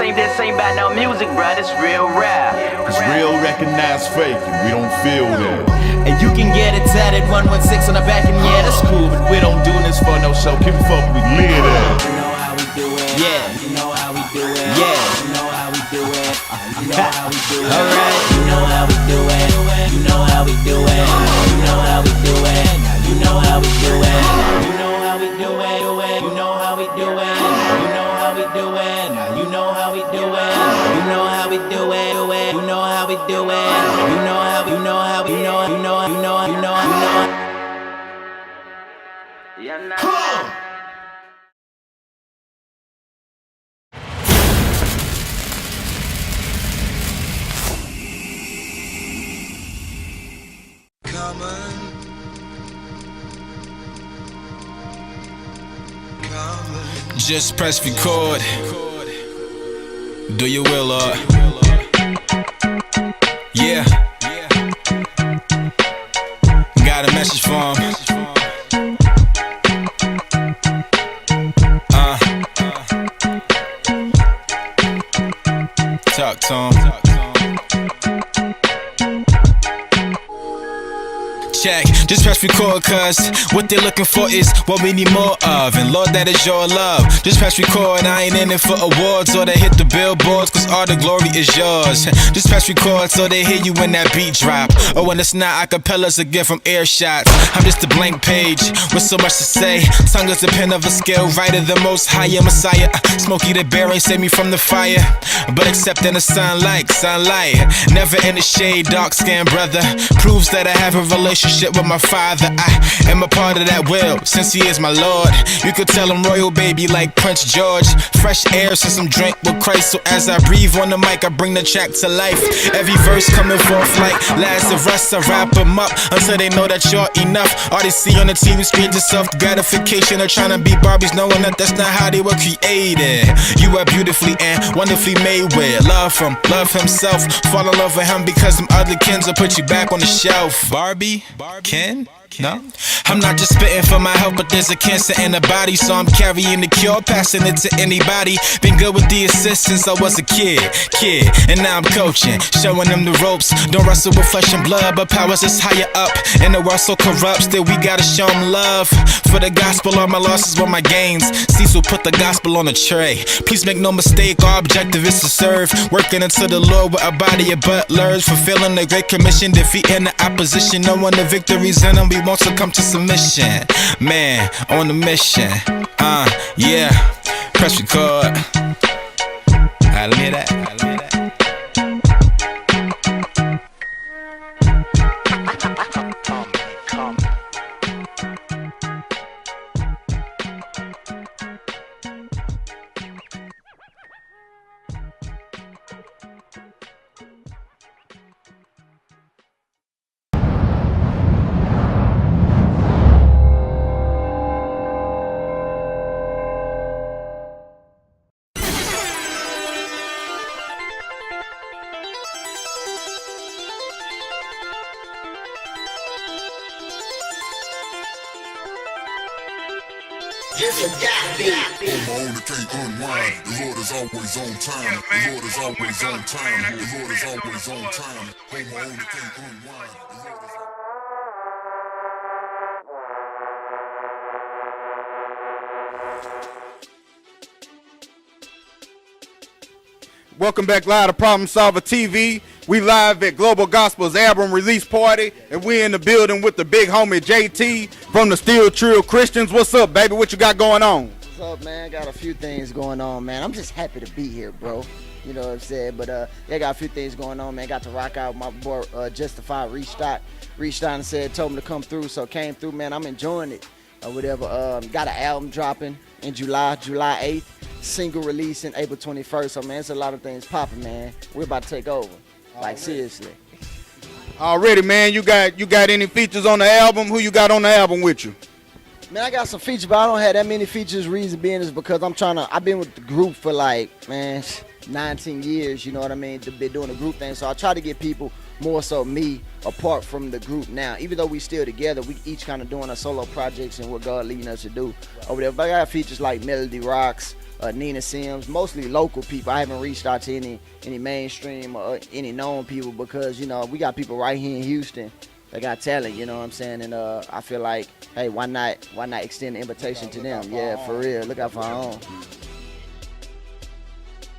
This ain't about no music, bruh, this real rap. Cause real recognize fake, and we don't feel that. And you can get it tatted 116 on the back, and yeah, that's cool, but we don't do this for no show. Can fuck we live that. You know how we do it. Yeah. You know how we do it. Yeah. You know how we do it. You know how we do it. Alright. You know how we do it. You know how we do it. You know how we do it. You know how we do it. You know how we do it. You know how we do it. You know how we do it. You know how we do it. You know how we do it. You know how we do it. You know how we know how we know. You know you know you know you know. Yeah, come on. Just press record. Do your will, Lord. Yeah. Got a message for him. Talk to him. Check, just press record, cuz what they're looking for is what we need more of. And Lord, that is your love. Just press record, I ain't in it for awards or to hit the billboards, cause all the glory is yours. Just press record so they hear you when that beat drop. Or when it's not acapellas again from earshots. I'm just a blank page with so much to say. Tongue is the pen of a scale, writer the most higher Messiah. Smokey the bear ain't save me from the fire, but except in the sunlight. Never in the shade, dark skinned brother. Proves that I have a relationship with my father. I am a part of that will, since he is my Lord. You could tell him royal baby like Prince George. Fresh air since I'm drink with Christ. So as I breathe on the mic, I bring the track to life. Every verse coming forth like Lazarus. I wrap them up until they know that you're enough. All they see on the TV screen is self-gratification. They're trying to be Barbies, knowing that that's not how they were created. You are beautifully and wonderfully made with love from love himself. Fall in love with him because them other kins will put you back on the shelf. Barbie? Ken? No? I'm not just spitting for my health, but there's a cancer in the body, so I'm carrying the cure, passing it to anybody. Been good with the assist since I was a kid, and now I'm coaching, showing them the ropes. Don't wrestle with flesh and blood, but powers is higher up. And the world so corrupt, still we gotta show them love. For the gospel, all my losses were my gains. Cecil put the gospel on a tray. Please make no mistake, our objective is to serve. Working unto the Lord with a body of butlers. Fulfilling the great commission, defeating the opposition. Knowing the victories in them, we won't succumb to submission. Man, on a mission. Yeah. Press record. Let me hear that. On my own, it can't unwind. The Lord is always on time. The Lord is always on time. The Lord is always on time. On my own, it can't unwind. The Lord is Welcome back live to Problem Solver TV. We live at Global Gospel's album release party, and we in the building with the big homie JT from the Still Trill Christians. What's up, baby? What you got going on? What's up, man? Got a few things going on, man. I'm just happy to be here, bro. You know what I'm saying? But yeah, got a few things going on, man. Got to rock out with my boy Justify reached out and said, told me to come through, so came through, man. I'm enjoying it. Whatever. Got an album dropping in July 8th. Single release in April 21st. So man, it's a lot of things popping, man. We're about to take over. Like seriously. Already, man. You got any features on the album? Who you got on the album with you? Man, I got some features, but I don't have that many features. Reason being is because I've been with the group for like, man, 19 years, you know what I mean? Been doing the group thing. So I try to get people more so me apart from the group now. Even though we still together, we each kind of doing our solo projects and what God leading us to do over there. But I got features like Melody Rocks, Nina Sims, mostly local people. I haven't reached out to any mainstream or any known people because, you know, we got people right here in Houston that got talent, you know what I'm saying? And I feel like, hey, why not extend the invitation to them? Yeah, for real. Look out for our own.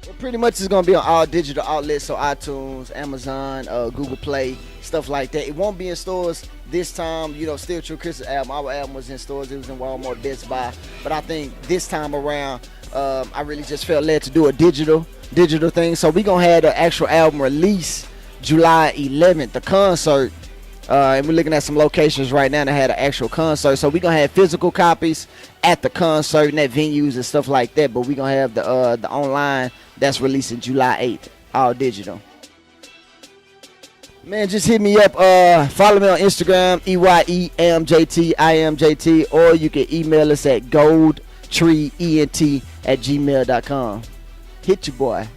Well, pretty much it's gonna be on all digital outlets, so iTunes, Amazon, Google Play, stuff like that. It won't be in stores this time. You know, Still True Chris's album, our album was in stores. It was in Walmart, Best Buy. But I think this time around, I really just felt led to do a digital thing. So we gonna have the actual album release July 11th, the concert. And we're looking at some locations right now that had an actual concert. So we're going to have physical copies at the concert and at venues and stuff like that. But we're going to have the online that's releasing July 8th, all digital. Man, just hit me up. Follow me on Instagram, EYEMJT, or you can email us at goldtreeent@gmail.com. Hit your boy.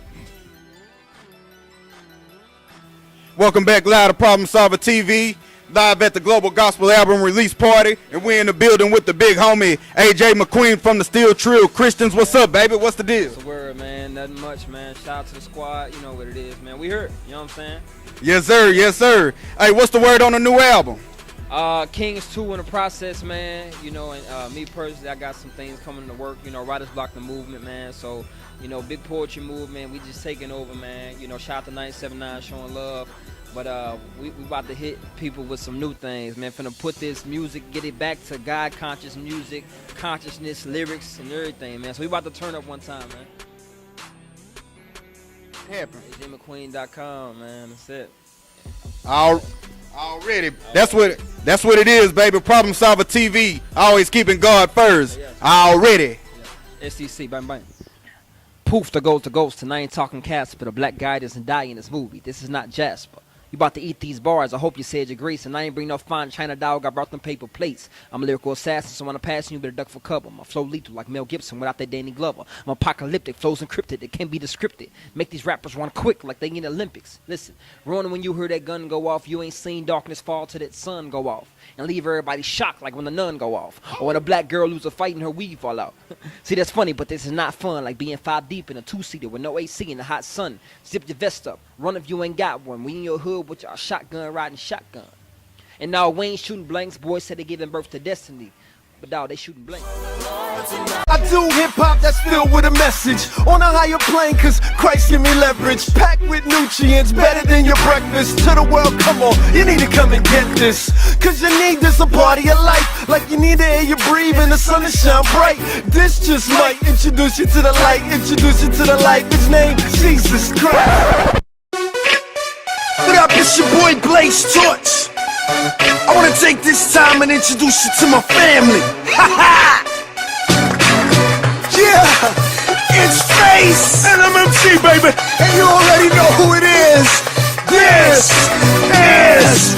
Welcome back live to Problem Solver TV, live at the Global Gospel album release party, and we're in the building with the big homie AJ McQueen from the Still Trill Christians. What's up, baby? What's the deal? What's the word, man? Nothing much, man. Shout out to the squad. You know what it is, man. We here. You know what I'm saying? Yes, sir. Yes, sir. Hey, what's the word on the new album? Kings 2 in the process, man. You know, and me personally, I got some things coming to work. You know, Writers Block the movement, man. So, you know, big poetry movement. We just taking over, man. You know, shout out to 979 showing love. But we about to hit people with some new things, man. Finna put this music, get it back to God-conscious music, consciousness, lyrics, and everything, man. So we about to turn up one time, man. Happen. AJMcQueen.com, man. That's it. Already. That's what it is, baby. Problem Solver TV. Always keeping God first. Already. SEC, bang, bang. Poof, the ghost. And I ain't talking Casper. The black guy doesn't die in this movie. This is not Jasper. You about to eat these bars, I hope you said your grace. And I ain't bring no fine China dog, I brought them paper plates. I'm a lyrical assassin, so when I'm passing you, better duck for cover. My flow lethal like Mel Gibson without that Danny Glover. I'm apocalyptic, flows encrypted, it can't be descripted. Make these rappers run quick like they in the Olympics. Listen, running when you hear that gun go off, you ain't seen darkness fall till that sun go off. And leave everybody shocked like when the nun go off. Or when a black girl lose a fight and her weave fall out. See, that's funny, but this is not fun. Like being 5 deep in a 2-seater with no AC in the hot sun. Zip your vest up, run if you ain't got one. We in your hood with your shotgun riding shotgun. And now we ain't shooting blanks. Boys said they giving birth to destiny. But dawg, they shooting blanks. I do hip-hop that's filled with a message on a higher plane, cause Christ give me leverage. Packed with nutrients, better than your breakfast. To the world, come on, you need to come and get this. Cause you need this a part of your life. Like you need the air you breathe and the sun to shine bright. This just might introduce you to the light. Introduce you to the light, his name, Jesus Christ. What up, it's your boy Blaze Torch. I wanna take this time and introduce you to my family. Yeah, it's Face and I'm MC, baby. And you already know who it is. This is